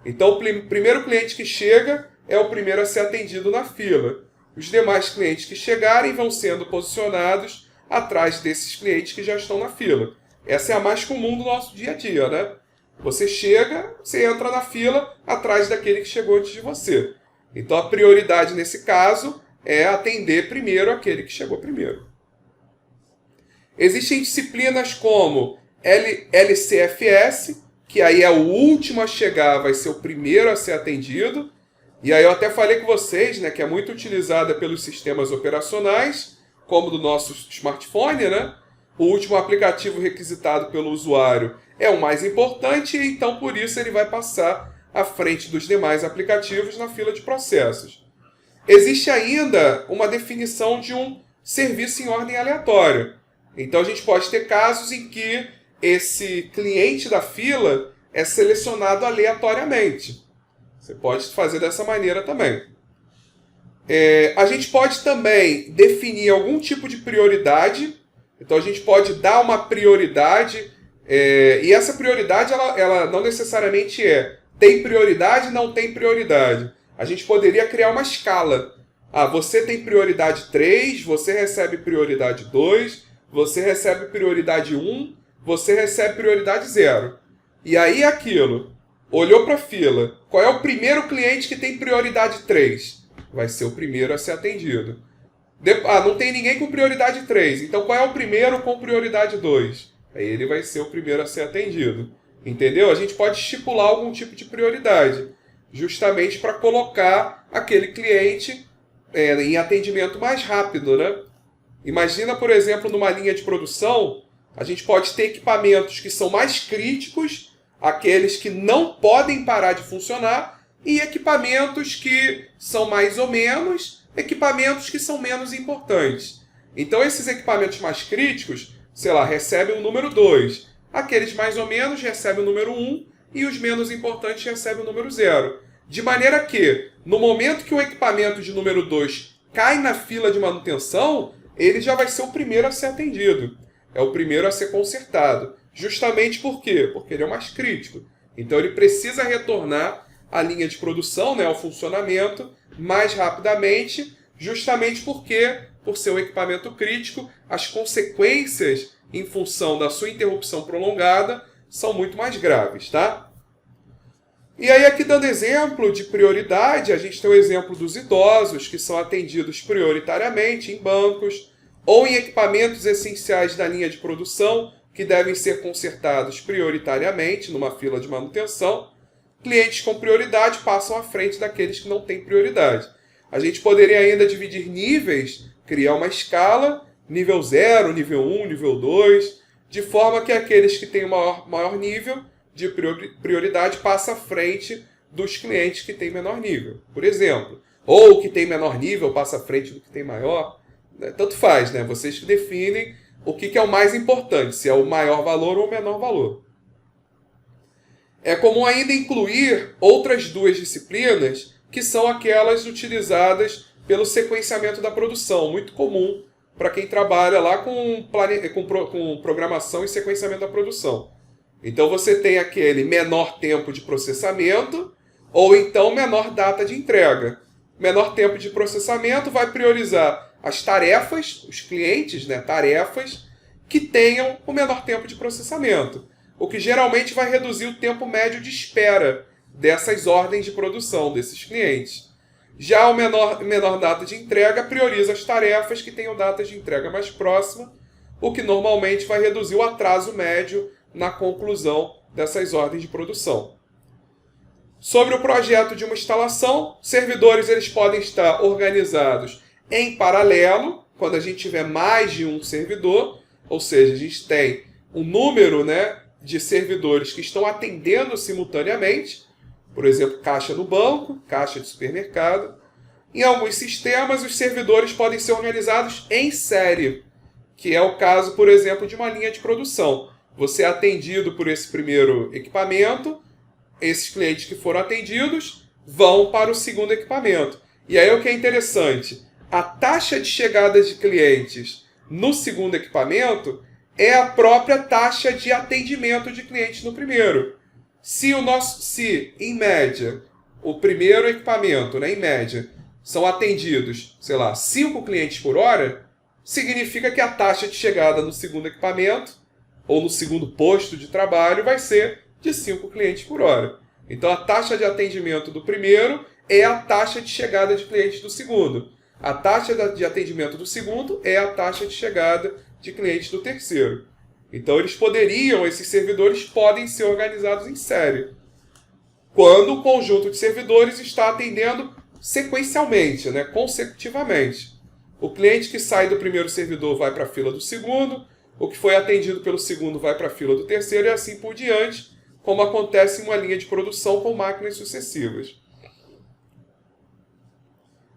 Speaker 1: Então, o primeiro cliente que chega é o primeiro a ser atendido na fila. Os demais clientes que chegarem vão sendo posicionados atrás desses clientes que já estão na fila. Essa é a mais comum do nosso dia a dia, né? Você chega, você entra na fila atrás daquele que chegou antes de você. Então, a prioridade nesse caso é atender primeiro aquele que chegou primeiro. Existem disciplinas como LCFS, que aí é o último a chegar, vai ser o primeiro a ser atendido. E aí eu até falei com vocês, né, que é muito utilizada pelos sistemas operacionais, como do nosso smartphone, né? O último aplicativo requisitado pelo usuário é o mais importante, e então por isso ele vai passar à frente dos demais aplicativos na fila de processos. Existe ainda uma definição de um serviço em ordem aleatória. Então a gente pode ter casos em que esse cliente da fila é selecionado aleatoriamente. Você pode fazer dessa maneira também. A gente pode também definir algum tipo de prioridade. Então a gente pode dar uma prioridade, e essa prioridade ela não necessariamente tem prioridade, não tem prioridade. A gente poderia criar uma escala. Você tem prioridade 3, você recebe prioridade 2, você recebe prioridade 1, você recebe prioridade 0. E aí aquilo, olhou para a fila, qual é o primeiro cliente que tem prioridade 3? Vai ser o primeiro a ser atendido. Não tem ninguém com prioridade 3, então qual é o primeiro com prioridade 2? Aí ele vai ser o primeiro a ser atendido. Entendeu? A gente pode estipular algum tipo de prioridade, justamente para colocar aquele cliente em atendimento mais rápido, né? Imagina, por exemplo, numa linha de produção, a gente pode ter equipamentos que são mais críticos, aqueles que não podem parar de funcionar, e equipamentos que são mais ou menos, equipamentos que são menos importantes. Então, esses equipamentos mais críticos, sei lá, recebem o número 2. Aqueles mais ou menos recebem o número 1 e os menos importantes recebem o número 0. De maneira que, no momento que o equipamento de número 2 cai na fila de manutenção, ele já vai ser o primeiro a ser atendido. É o primeiro a ser consertado. Justamente por quê? Porque ele é o mais crítico. Então ele precisa retornar à linha de produção, né, ao funcionamento, mais rapidamente, justamente porque, por ser um equipamento crítico, as consequências em função da sua interrupção prolongada são muito mais graves, tá? E aí aqui dando exemplo de prioridade, a gente tem o exemplo dos idosos, que são atendidos prioritariamente em bancos ou em equipamentos essenciais da linha de produção, que devem ser consertados prioritariamente numa fila de manutenção. Clientes com prioridade passam à frente daqueles que não têm prioridade. A gente poderia ainda dividir níveis, criar uma escala, nível 0, nível 1, nível 2, de forma que aqueles que têm o maior nível de prioridade passam à frente dos clientes que têm menor nível, por exemplo. Ou o que tem menor nível passa à frente do que tem maior. Tanto faz, né? Vocês que definem o que é o mais importante, se é o maior valor ou o menor valor. É comum ainda incluir outras duas disciplinas, que são aquelas utilizadas pelo sequenciamento da produção, muito comum para quem trabalha lá com programação e sequenciamento da produção. Então você tem aquele menor tempo de processamento ou então menor data de entrega. Menor tempo de processamento vai priorizar as tarefas, os clientes, né, tarefas que tenham o menor tempo de processamento, o que geralmente vai reduzir o tempo médio de espera dessas ordens de produção, desses clientes. Já o menor data de entrega prioriza as tarefas que tenham datas de entrega mais próxima, o que normalmente vai reduzir o atraso médio na conclusão dessas ordens de produção. Sobre o projeto de uma instalação, servidores eles podem estar organizados em paralelo, quando a gente tiver mais de um servidor, ou seja, a gente tem um número, né, de servidores que estão atendendo simultaneamente, por exemplo, caixa no banco, caixa de supermercado. Em alguns sistemas, os servidores podem ser organizados em série, que é o caso, por exemplo, de uma linha de produção. Você é atendido por esse primeiro equipamento, esses clientes que foram atendidos vão para o segundo equipamento. E aí o que é interessante, a taxa de chegada de clientes no segundo equipamento é a própria taxa de atendimento de clientes no primeiro. Se, em média, o primeiro equipamento, né, em média, são atendidos, sei lá, 5 clientes por hora, significa que a taxa de chegada no segundo equipamento, ou no segundo posto de trabalho, vai ser de 5 clientes por hora. Então, a taxa de atendimento do primeiro é a taxa de chegada de clientes do segundo. A taxa de atendimento do segundo é a taxa de chegada de clientes do terceiro. Então, esses servidores podem ser organizados em série, quando o conjunto de servidores está atendendo sequencialmente, né, consecutivamente. O cliente que sai do primeiro servidor vai para a fila do segundo, o que foi atendido pelo segundo vai para a fila do terceiro e assim por diante, como acontece em uma linha de produção com máquinas sucessivas.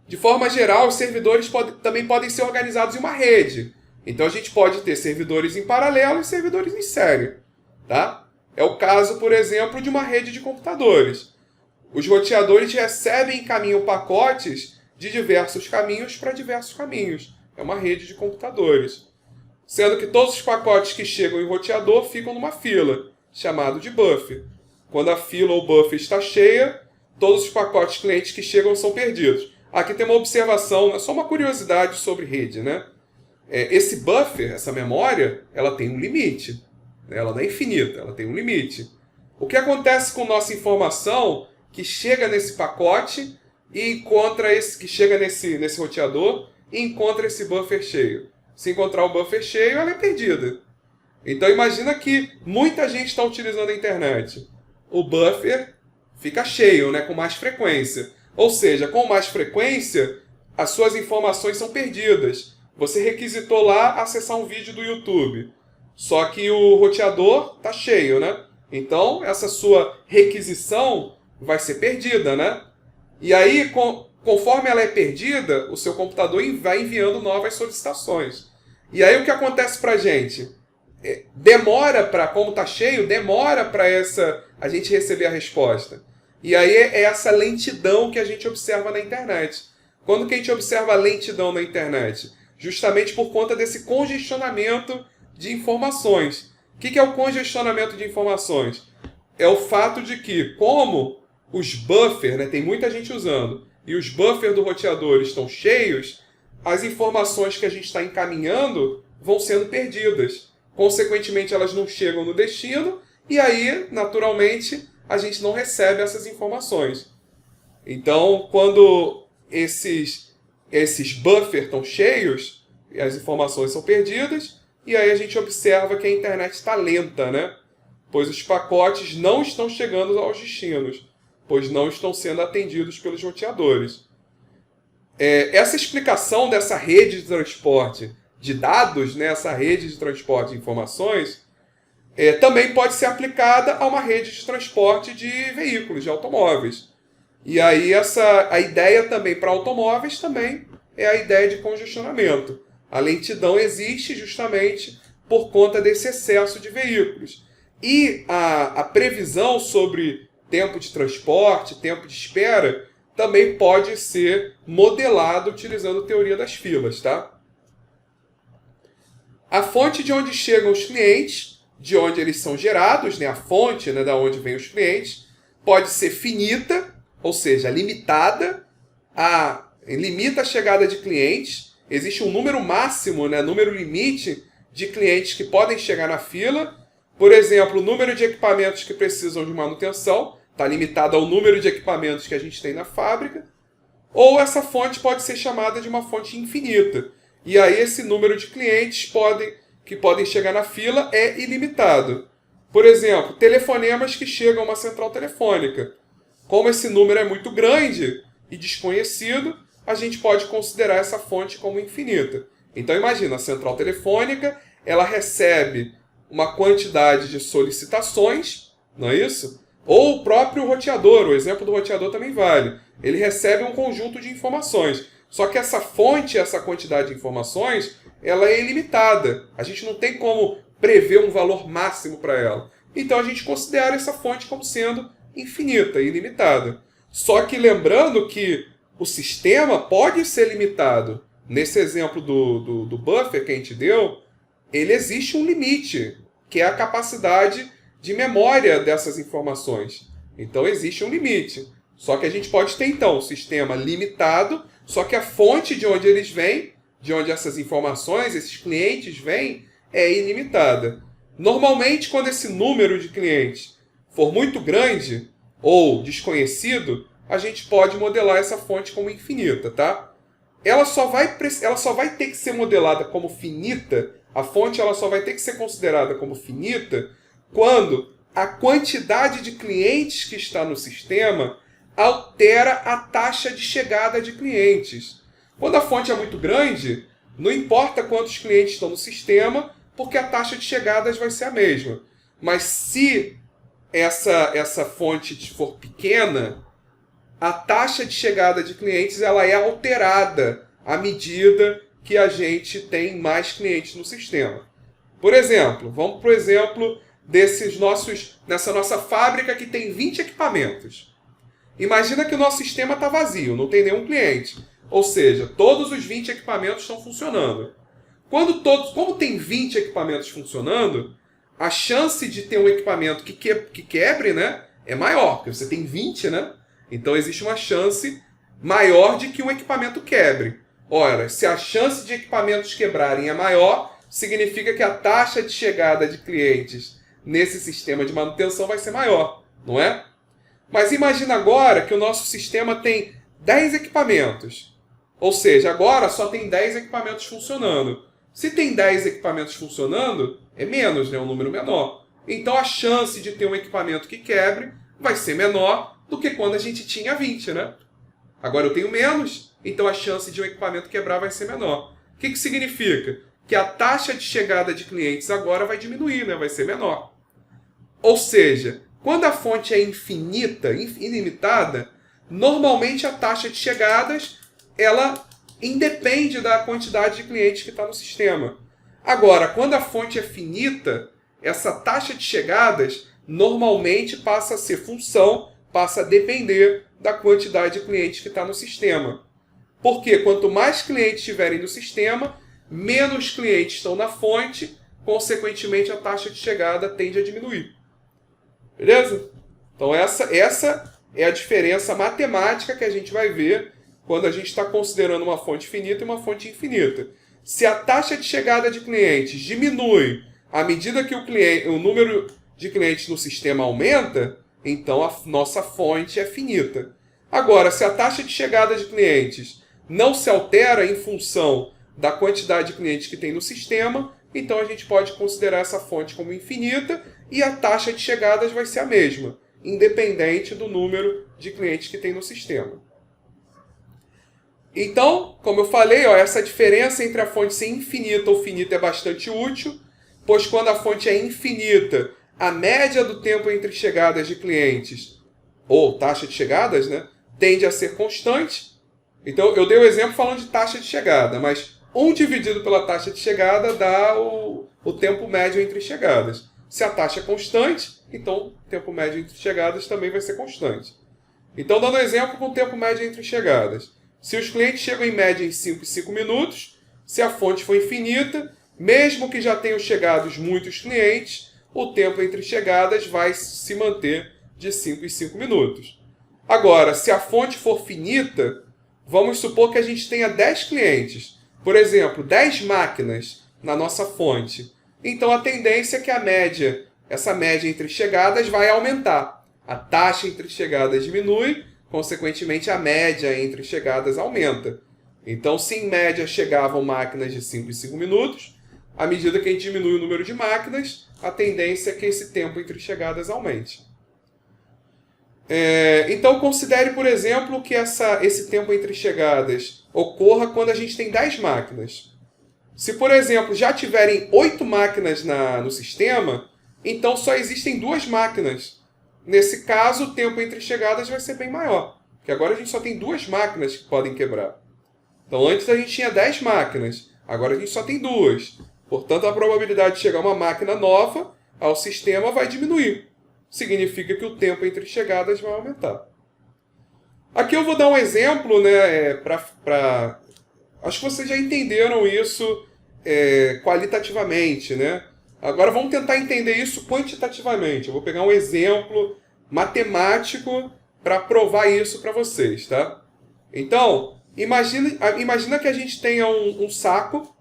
Speaker 1: De forma geral, os servidores também podem ser organizados em uma rede. Então a gente pode ter servidores em paralelo e servidores em série. Tá? É o caso, por exemplo, de uma rede de computadores. Os roteadores recebem e encaminham pacotes de diversos caminhos para diversos caminhos. É uma rede de computadores. Sendo que todos os pacotes que chegam em roteador ficam numa fila, chamado de buffer. Quando a fila ou buffer está cheia, todos os pacotes clientes que chegam são perdidos. Aqui tem uma observação, só uma curiosidade sobre rede, né? Esse buffer, essa memória, ela tem um limite. Ela não é infinita, ela tem um limite. O que acontece com nossa informação que chega nesse pacote e encontra que chega nesse roteador e encontra esse buffer cheio? Se encontrar o buffer cheio, ela é perdida. Então imagina que muita gente está utilizando a internet. O buffer fica cheio, né, com mais frequência. Ou seja, com mais frequência, as suas informações são perdidas. Você requisitou lá acessar um vídeo do YouTube. Só que o roteador está cheio, né? Então, essa sua requisição vai ser perdida, né? E aí, conforme ela é perdida, o seu computador vai enviando novas solicitações. E aí, o que acontece para a gente? Como está cheio, demora para a gente receber a resposta. E aí é essa lentidão que a gente observa na internet. Quando que a gente observa a lentidão na internet? Justamente por conta desse congestionamento de informações. O que é o congestionamento de informações? É o fato de que, como os buffers, né, tem muita gente usando, e os buffers do roteador estão cheios, as informações que a gente está encaminhando vão sendo perdidas. Consequentemente, elas não chegam no destino, e aí, naturalmente, a gente não recebe essas informações. Então, quando esses buffers estão cheios, as informações são perdidas, e aí a gente observa que a internet está lenta, né? Pois os pacotes não estão chegando aos destinos, pois não estão sendo atendidos pelos roteadores. Essa explicação dessa rede de transporte de dados, né, essa rede de transporte de informações, também pode ser aplicada a uma rede de transporte de veículos, de automóveis. E aí a ideia também para automóveis também é a ideia de congestionamento. A lentidão existe justamente por conta desse excesso de veículos. E a previsão sobre tempo de transporte, tempo de espera, também pode ser modelado utilizando a teoria das filas, tá? A fonte de onde chegam os clientes, de onde eles são gerados, né, a fonte, né, da onde vêm os clientes, pode ser finita, ou seja, limitada, limita a chegada de clientes. Existe um número máximo, né, número limite de clientes que podem chegar na fila. Por exemplo, o número de equipamentos que precisam de manutenção está limitado ao número de equipamentos que a gente tem na fábrica. Ou essa fonte pode ser chamada de uma fonte infinita. E aí esse número de clientes que podem chegar na fila é ilimitado. Por exemplo, telefonemas que chegam a uma central telefônica. Como esse número é muito grande e desconhecido, a gente pode considerar essa fonte como infinita. Então imagina, a central telefônica, ela recebe uma quantidade de solicitações, não é isso? Ou o próprio roteador, o exemplo do roteador também vale. Ele recebe um conjunto de informações. Só que essa fonte, essa quantidade de informações, ela é ilimitada. A gente não tem como prever um valor máximo para ela. Então a gente considera essa fonte como sendo infinita, ilimitada. Só que lembrando que o sistema pode ser limitado. Nesse exemplo do buffer que a gente deu, ele existe um limite, que é a capacidade de memória dessas informações. Então existe um limite. Só que a gente pode ter, então, um sistema limitado, só que a fonte de onde eles vêm, de onde essas informações, esses clientes vêm, é ilimitada. Normalmente, quando esse número de clientes for muito grande ou desconhecido, a gente pode modelar essa fonte como infinita, tá? Ela só vai ter que ser modelada como finita, a fonte ela só vai ter que ser considerada como finita quando a quantidade de clientes que está no sistema altera a taxa de chegada de clientes. Quando a fonte é muito grande, não importa quantos clientes estão no sistema, porque a taxa de chegadas vai ser a mesma. Mas se essa fonte for pequena, a taxa de chegada de clientes ela é alterada à medida que a gente tem mais clientes no sistema. Por exemplo, vamos para o exemplo nessa nossa fábrica que tem 20 equipamentos. Imagina que o nosso sistema está vazio, não tem nenhum cliente. Ou seja, todos os 20 equipamentos estão funcionando. Como tem 20 equipamentos funcionando, a chance de ter um equipamento que quebre, né, é maior, porque você tem 20, né? Então existe uma chance maior de que um equipamento quebre. Ora, se a chance de equipamentos quebrarem é maior, significa que a taxa de chegada de clientes nesse sistema de manutenção vai ser maior, não é? Mas imagina agora que o nosso sistema tem 10 equipamentos. Ou seja, agora só tem 10 equipamentos funcionando. Se tem 10 equipamentos funcionando, é menos, né? Um número menor. Então a chance de ter um equipamento que quebre vai ser menor do que quando a gente tinha 20, né? Agora eu tenho menos, então a chance de um equipamento quebrar vai ser menor. O que significa? Que a taxa de chegada de clientes agora vai diminuir, né? Vai ser menor. Ou seja, quando a fonte é infinita, ilimitada, normalmente a taxa de chegadas ela independe da quantidade de clientes que está no sistema. Agora, quando a fonte é finita, essa taxa de chegadas normalmente passa a ser função, passa a depender da quantidade de clientes que está no sistema. Porque quanto mais clientes tiverem no sistema, menos clientes estão na fonte, consequentemente a taxa de chegada tende a diminuir. Beleza? Então essa é a diferença matemática que a gente vai ver quando a gente está considerando uma fonte finita e uma fonte infinita. Se a taxa de chegada de clientes diminui à medida que o número de clientes no sistema aumenta, então a nossa fonte é finita. Agora, se a taxa de chegada de clientes não se altera em função da quantidade de clientes que tem no sistema, então a gente pode considerar essa fonte como infinita e a taxa de chegadas vai ser a mesma, independente do número de clientes que tem no sistema. Então, como eu falei, essa diferença entre a fonte ser infinita ou finita é bastante útil, pois quando a fonte é infinita, a média do tempo entre chegadas de clientes, ou taxa de chegadas, né, tende a ser constante. Então, eu dei o exemplo falando de taxa de chegada, mas 1 dividido pela taxa de chegada dá o tempo médio entre chegadas. Se a taxa é constante, então o tempo médio entre chegadas também vai ser constante. Então, dando exemplo com o tempo médio entre chegadas. Se os clientes chegam em média em 5 e 5 minutos, se a fonte for infinita, mesmo que já tenham chegado muitos clientes, o tempo entre chegadas vai se manter de 5 em 5 minutos. Agora, se a fonte for finita, vamos supor que a gente tenha 10 clientes. Por exemplo, 10 máquinas na nossa fonte. Então a tendência é que essa média entre chegadas vai aumentar. A taxa entre chegadas diminui, consequentemente a média entre chegadas aumenta. Então, se em média chegavam máquinas de 5 em 5 minutos, à medida que a gente diminui o número de máquinas, a tendência é que esse tempo entre chegadas aumente. Então, considere, por exemplo, que esse tempo entre chegadas ocorra quando a gente tem 10 máquinas. Se, por exemplo, já tiverem 8 máquinas no sistema, então só existem 2 máquinas. Nesse caso, o tempo entre chegadas vai ser bem maior, porque agora a gente só tem 2 máquinas que podem quebrar. Então, antes a gente tinha 10 máquinas, agora a gente só tem 2. Portanto, a probabilidade de chegar uma máquina nova ao sistema vai diminuir. Significa que o tempo entre chegadas vai aumentar. Aqui eu vou dar um exemplo, né, acho que vocês já entenderam isso qualitativamente, né? Agora vamos tentar entender isso quantitativamente. Eu vou pegar um exemplo matemático para provar isso para vocês, tá? Então, imagina que a gente tenha um saco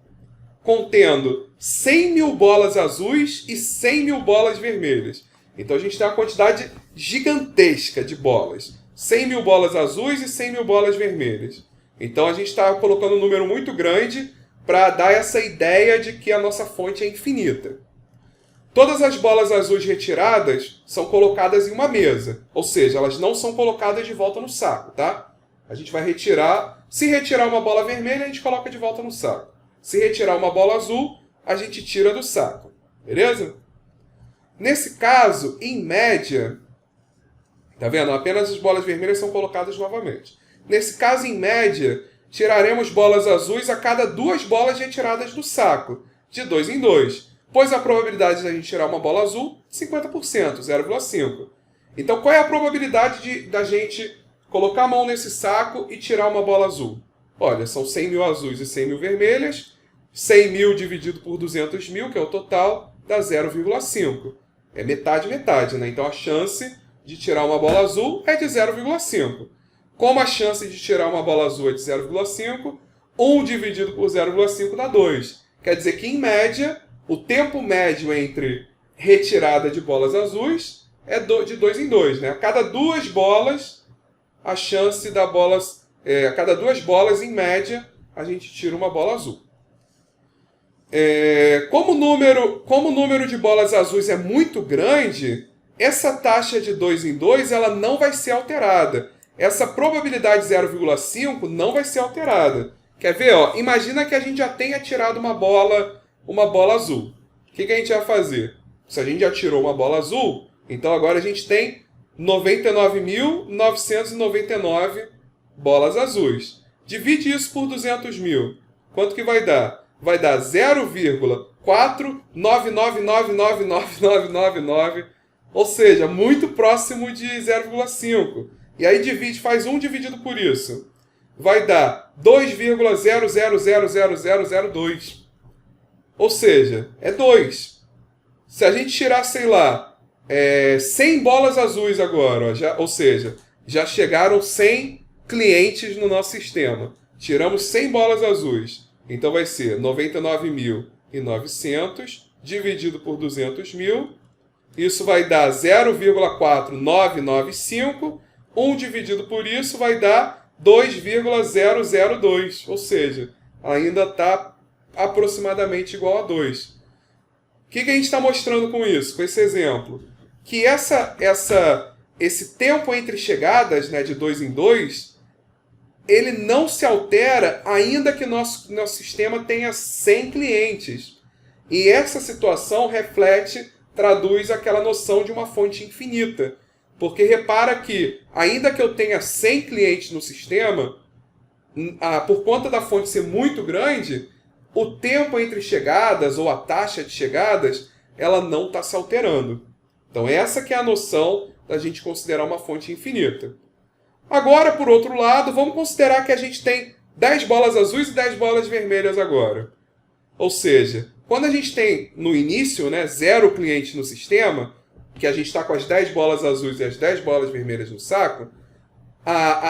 Speaker 1: contendo 100 mil bolas azuis e 100 mil bolas vermelhas. Então a gente tem uma quantidade gigantesca de bolas. 100 mil bolas azuis e 100 mil bolas vermelhas. Então a gente está colocando um número muito grande para dar essa ideia de que a nossa fonte é infinita. Todas as bolas azuis retiradas são colocadas em uma mesa. Ou seja, elas não são colocadas de volta no saco, tá? A gente vai retirar. Se retirar uma bola vermelha, a gente coloca de volta no saco. Se retirar uma bola azul, a gente tira do saco. Beleza? Nesse caso, em média, tá vendo? Apenas as bolas vermelhas são colocadas novamente. Nesse caso, em média, tiraremos bolas azuis a cada 2 bolas retiradas do saco, de 2 em 2. Pois a probabilidade de a gente tirar uma bola azul, 50%, 0,5. Então, qual é a probabilidade da gente colocar a mão nesse saco e tirar uma bola azul? Olha, são 100 mil azuis e 100 mil vermelhas. 100 mil dividido por 200 mil, que é o total, dá 0,5. É metade, metade, né? Então, a chance de tirar uma bola azul é de 0,5. Como a chance de tirar uma bola azul é de 0,5, 1 dividido por 0,5 dá 2. Quer dizer que, em média, o tempo médio entre retirada de bolas azuis é de 2 em 2. Né? A cada 2 bolas, a chance da bolas... a cada 2 bolas, em média, a gente tira uma bola azul. Como o número de bolas azuis é muito grande, essa taxa de 2 em 2 ela não vai ser alterada. Essa probabilidade 0,5 não vai ser alterada. Quer ver? Ó? Imagina que a gente já tenha tirado uma bola azul. O que a gente vai fazer? Se a gente já tirou uma bola azul, então agora a gente tem 99.999 bolas azuis. Divide isso por 200 mil. Quanto que vai dar? Vai dar 0,499999999, ou seja, muito próximo de 0,5. E aí faz 1 dividido por isso. Vai dar 2,0000002. Ou seja, é 2. Se a gente tirar, sei lá, 100 bolas azuis agora, ó, ou seja, já chegaram 100 clientes no nosso sistema. Tiramos 100 bolas azuis. Então vai ser 99.900 dividido por 200 mil. Isso vai dar 0,4995. 1 dividido por isso vai dar 2,002. Ou seja, ainda está aproximadamente igual a 2. O que a gente está mostrando com isso? Com esse exemplo? Que esse tempo entre chegadas, né, de 2 em 2... ele não se altera ainda que nosso sistema tenha 100 clientes. E essa situação traduz aquela noção de uma fonte infinita. Porque repara que, ainda que eu tenha 100 clientes no sistema, por conta da fonte ser muito grande, o tempo entre chegadas, ou a taxa de chegadas, ela não está se alterando. Então essa que é a noção da gente considerar uma fonte infinita. Agora, por outro lado, vamos considerar que a gente tem 10 bolas azuis e 10 bolas vermelhas agora. Ou seja, quando a gente tem no início, né, 0 clientes no sistema, que a gente está com as 10 bolas azuis e as 10 bolas vermelhas no saco,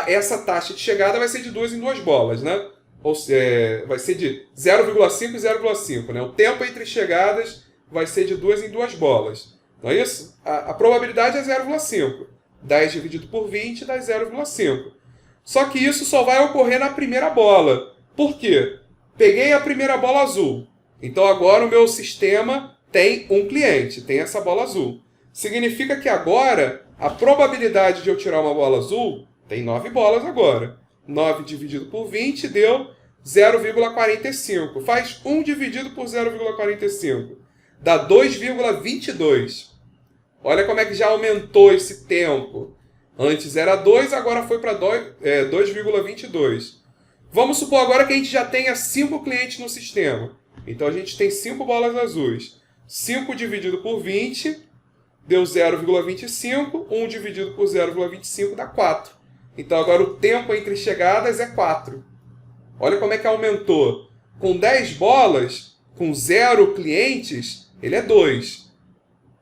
Speaker 1: essa taxa de chegada vai ser de 2 em 2 bolas, né? Ou seja, vai ser de 0,5 e 0,5. Né? O tempo entre chegadas vai ser de 2 em 2 bolas. Não é isso? A probabilidade é 0,5. 10 dividido por 20 dá 0,5. Só que isso só vai ocorrer na primeira bola. Por quê? Peguei a primeira bola azul. Então agora o meu sistema tem um cliente, tem essa bola azul. Significa que agora a probabilidade de eu tirar uma bola azul tem 9 bolas agora. 9 dividido por 20 deu 0,45. Faz 1 dividido por 0,45. Dá 2,22. Olha como é que já aumentou esse tempo. Antes era 2, agora foi para 2,22. Vamos supor agora que a gente já tenha 5 clientes no sistema. Então a gente tem 5 bolas azuis. 5 dividido por 20 deu 0,25. 1 dividido por 0,25 dá 4. Então agora o tempo entre chegadas é 4. Olha como é que aumentou. Com 10 bolas, com 0 clientes, ele é 2.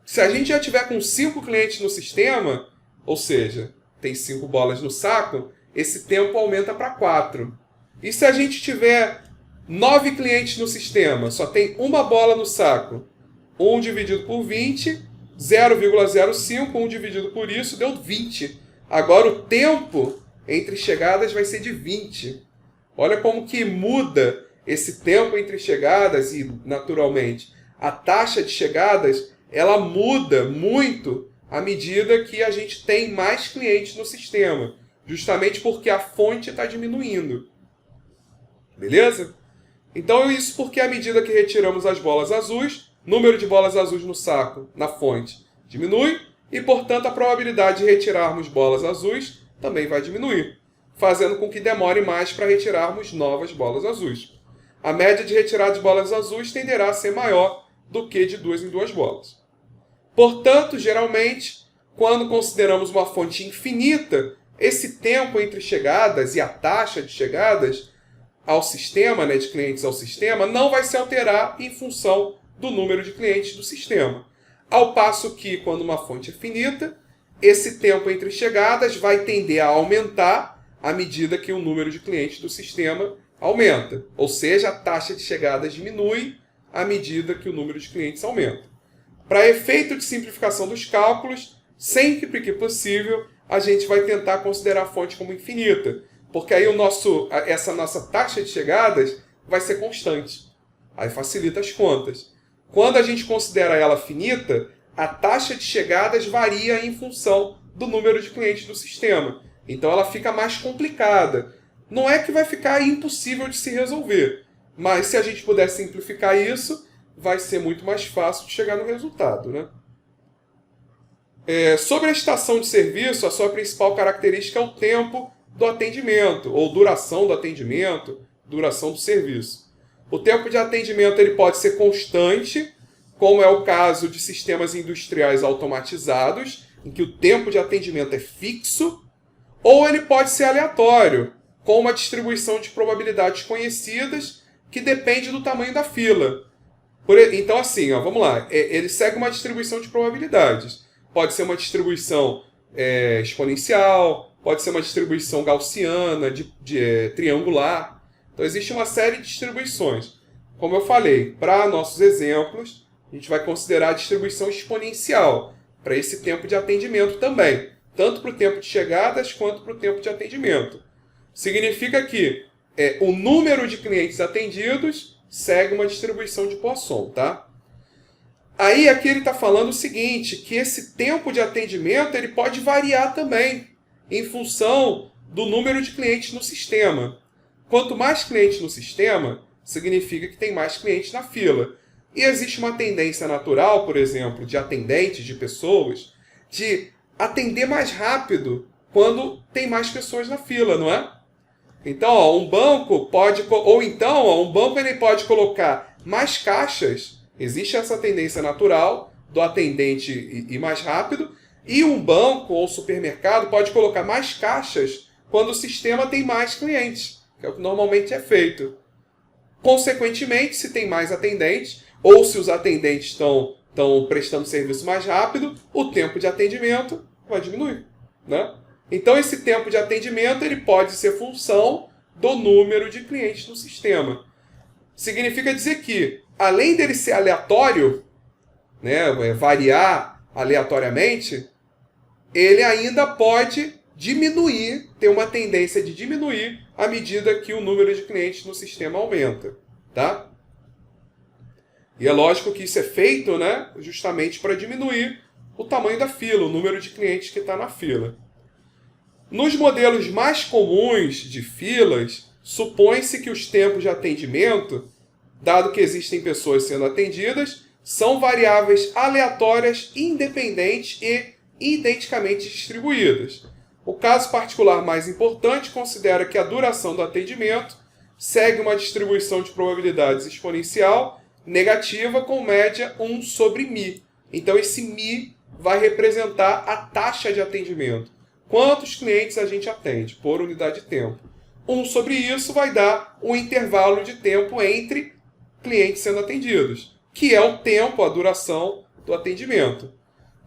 Speaker 1: Se a gente já tiver com 5 clientes no sistema, ou seja, tem 5 bolas no saco, esse tempo aumenta para 4. E se a gente tiver 9 clientes no sistema, só tem uma bola no saco, 1 dividido por 20, 0,05, 1 dividido por isso, deu 20. Agora o tempo entre chegadas vai ser de 20. Olha como que muda esse tempo entre chegadas e, naturalmente, a taxa de chegadas, ela muda muito à medida que a gente tem mais clientes no sistema, justamente porque a fonte está diminuindo. Beleza? Então, isso porque à medida que retiramos as bolas azuis, o número de bolas azuis no saco, na fonte, diminui e, portanto, a probabilidade de retirarmos bolas azuis também vai diminuir, fazendo com que demore mais para retirarmos novas bolas azuis. A média de retirada de bolas azuis tenderá a ser maior do que de 2 em 2 bolas. Portanto, geralmente, quando consideramos uma fonte infinita, esse tempo entre chegadas e a taxa de chegadas ao sistema, de clientes ao sistema, não vai se alterar em função do número de clientes do sistema. Ao passo que, quando uma fonte é finita, esse tempo entre chegadas vai tender a aumentar à medida que o número de clientes do sistema aumenta. Ou seja, a taxa de chegadas diminui à medida que o número de clientes aumenta. Para efeito de simplificação dos cálculos, sempre que possível, a gente vai tentar considerar a fonte como infinita, porque aí essa nossa taxa de chegadas vai ser constante. Aí facilita as contas. Quando a gente considera ela finita, a taxa de chegadas varia em função do número de clientes do sistema. Então ela fica mais complicada. Não é que vai ficar impossível de se resolver, mas se a gente puder simplificar isso, vai ser muito mais fácil de chegar no resultado, né? Sobre a estação de serviço, a sua principal característica é o tempo do atendimento, ou duração do atendimento, duração do serviço. O tempo de atendimento ele pode ser constante, como é o caso de sistemas industriais automatizados, em que o tempo de atendimento é fixo, ou ele pode ser aleatório, com uma distribuição de probabilidades conhecidas que depende do tamanho da fila. Então, assim, vamos lá, ele segue uma distribuição de probabilidades. Pode ser uma distribuição exponencial, pode ser uma distribuição gaussiana, triangular. Então, existe uma série de distribuições. Como eu falei, para nossos exemplos, a gente vai considerar a distribuição exponencial para esse tempo de atendimento também, tanto para o tempo de chegadas quanto para o tempo de atendimento. Significa que o número de clientes atendidos segue uma distribuição de Poisson, tá? Aí aqui ele está falando o seguinte, que esse tempo de atendimento ele pode variar também em função do número de clientes no sistema. Quanto mais clientes no sistema, significa que tem mais clientes na fila. E existe uma tendência natural, por exemplo, de atendentes, de pessoas, de atender mais rápido quando tem mais pessoas na fila, não é? Então, um banco pode, um banco ele pode colocar mais caixas. Existe essa tendência natural do atendente ir mais rápido, e um banco ou supermercado pode colocar mais caixas quando o sistema tem mais clientes, que é o que normalmente é feito. Consequentemente, se tem mais atendentes, ou se os atendentes estão prestando serviço mais rápido, o tempo de atendimento vai diminuir, né? Então, esse tempo de atendimento ele pode ser função do número de clientes no sistema. Significa dizer que, além dele ser aleatório, variar aleatoriamente, ele ainda pode diminuir, ter uma tendência de diminuir à medida que o número de clientes no sistema aumenta. Tá? E é lógico que isso é feito, justamente para diminuir o tamanho da fila, o número de clientes que está na fila. Nos modelos mais comuns de filas, supõe-se que os tempos de atendimento, dado que existem pessoas sendo atendidas, são variáveis aleatórias, independentes e identicamente distribuídas. O caso particular mais importante considera que a duração do atendimento segue uma distribuição de probabilidades exponencial negativa com média 1 sobre μ. Então esse μ vai representar a taxa de atendimento. Quantos clientes a gente atende por unidade de tempo? 1 sobre isso vai dar um intervalo de tempo entre clientes sendo atendidos. que é o tempo, a duração do atendimento.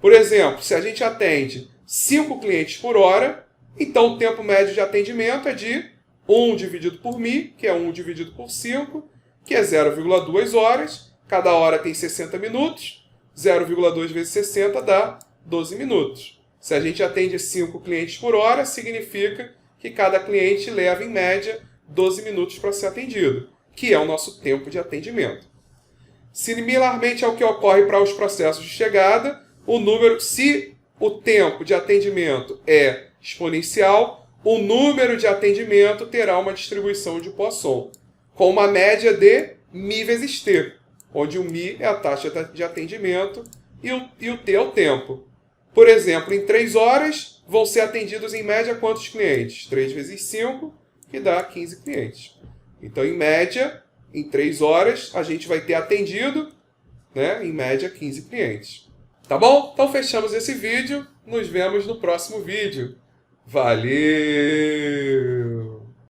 Speaker 1: Por exemplo, se a gente atende 5 clientes por hora, então o tempo médio de atendimento é de 1 dividido por 1.000, que é 1 dividido por 5, que é 0,2 horas. Cada hora tem 60 minutos. 0,2 vezes 60 dá 12 minutos. Se a gente atende 5 clientes por hora, significa que cada cliente leva, em média, 12 minutos para ser atendido, que é o nosso tempo de atendimento. Similarmente ao que ocorre para os processos de chegada, se o tempo de atendimento é exponencial, o número de atendimento terá uma distribuição de Poisson, com uma média de μ vezes t, onde o μ é a taxa de atendimento e o t é o tempo. Por exemplo, em 3 horas, vão ser atendidos em média quantos clientes? 3 vezes 5, que dá 15 clientes. Então, em média, em 3 horas, a gente vai ter atendido, em média, 15 clientes. Tá bom? Então, fechamos esse vídeo. Nos vemos no próximo vídeo. Valeu!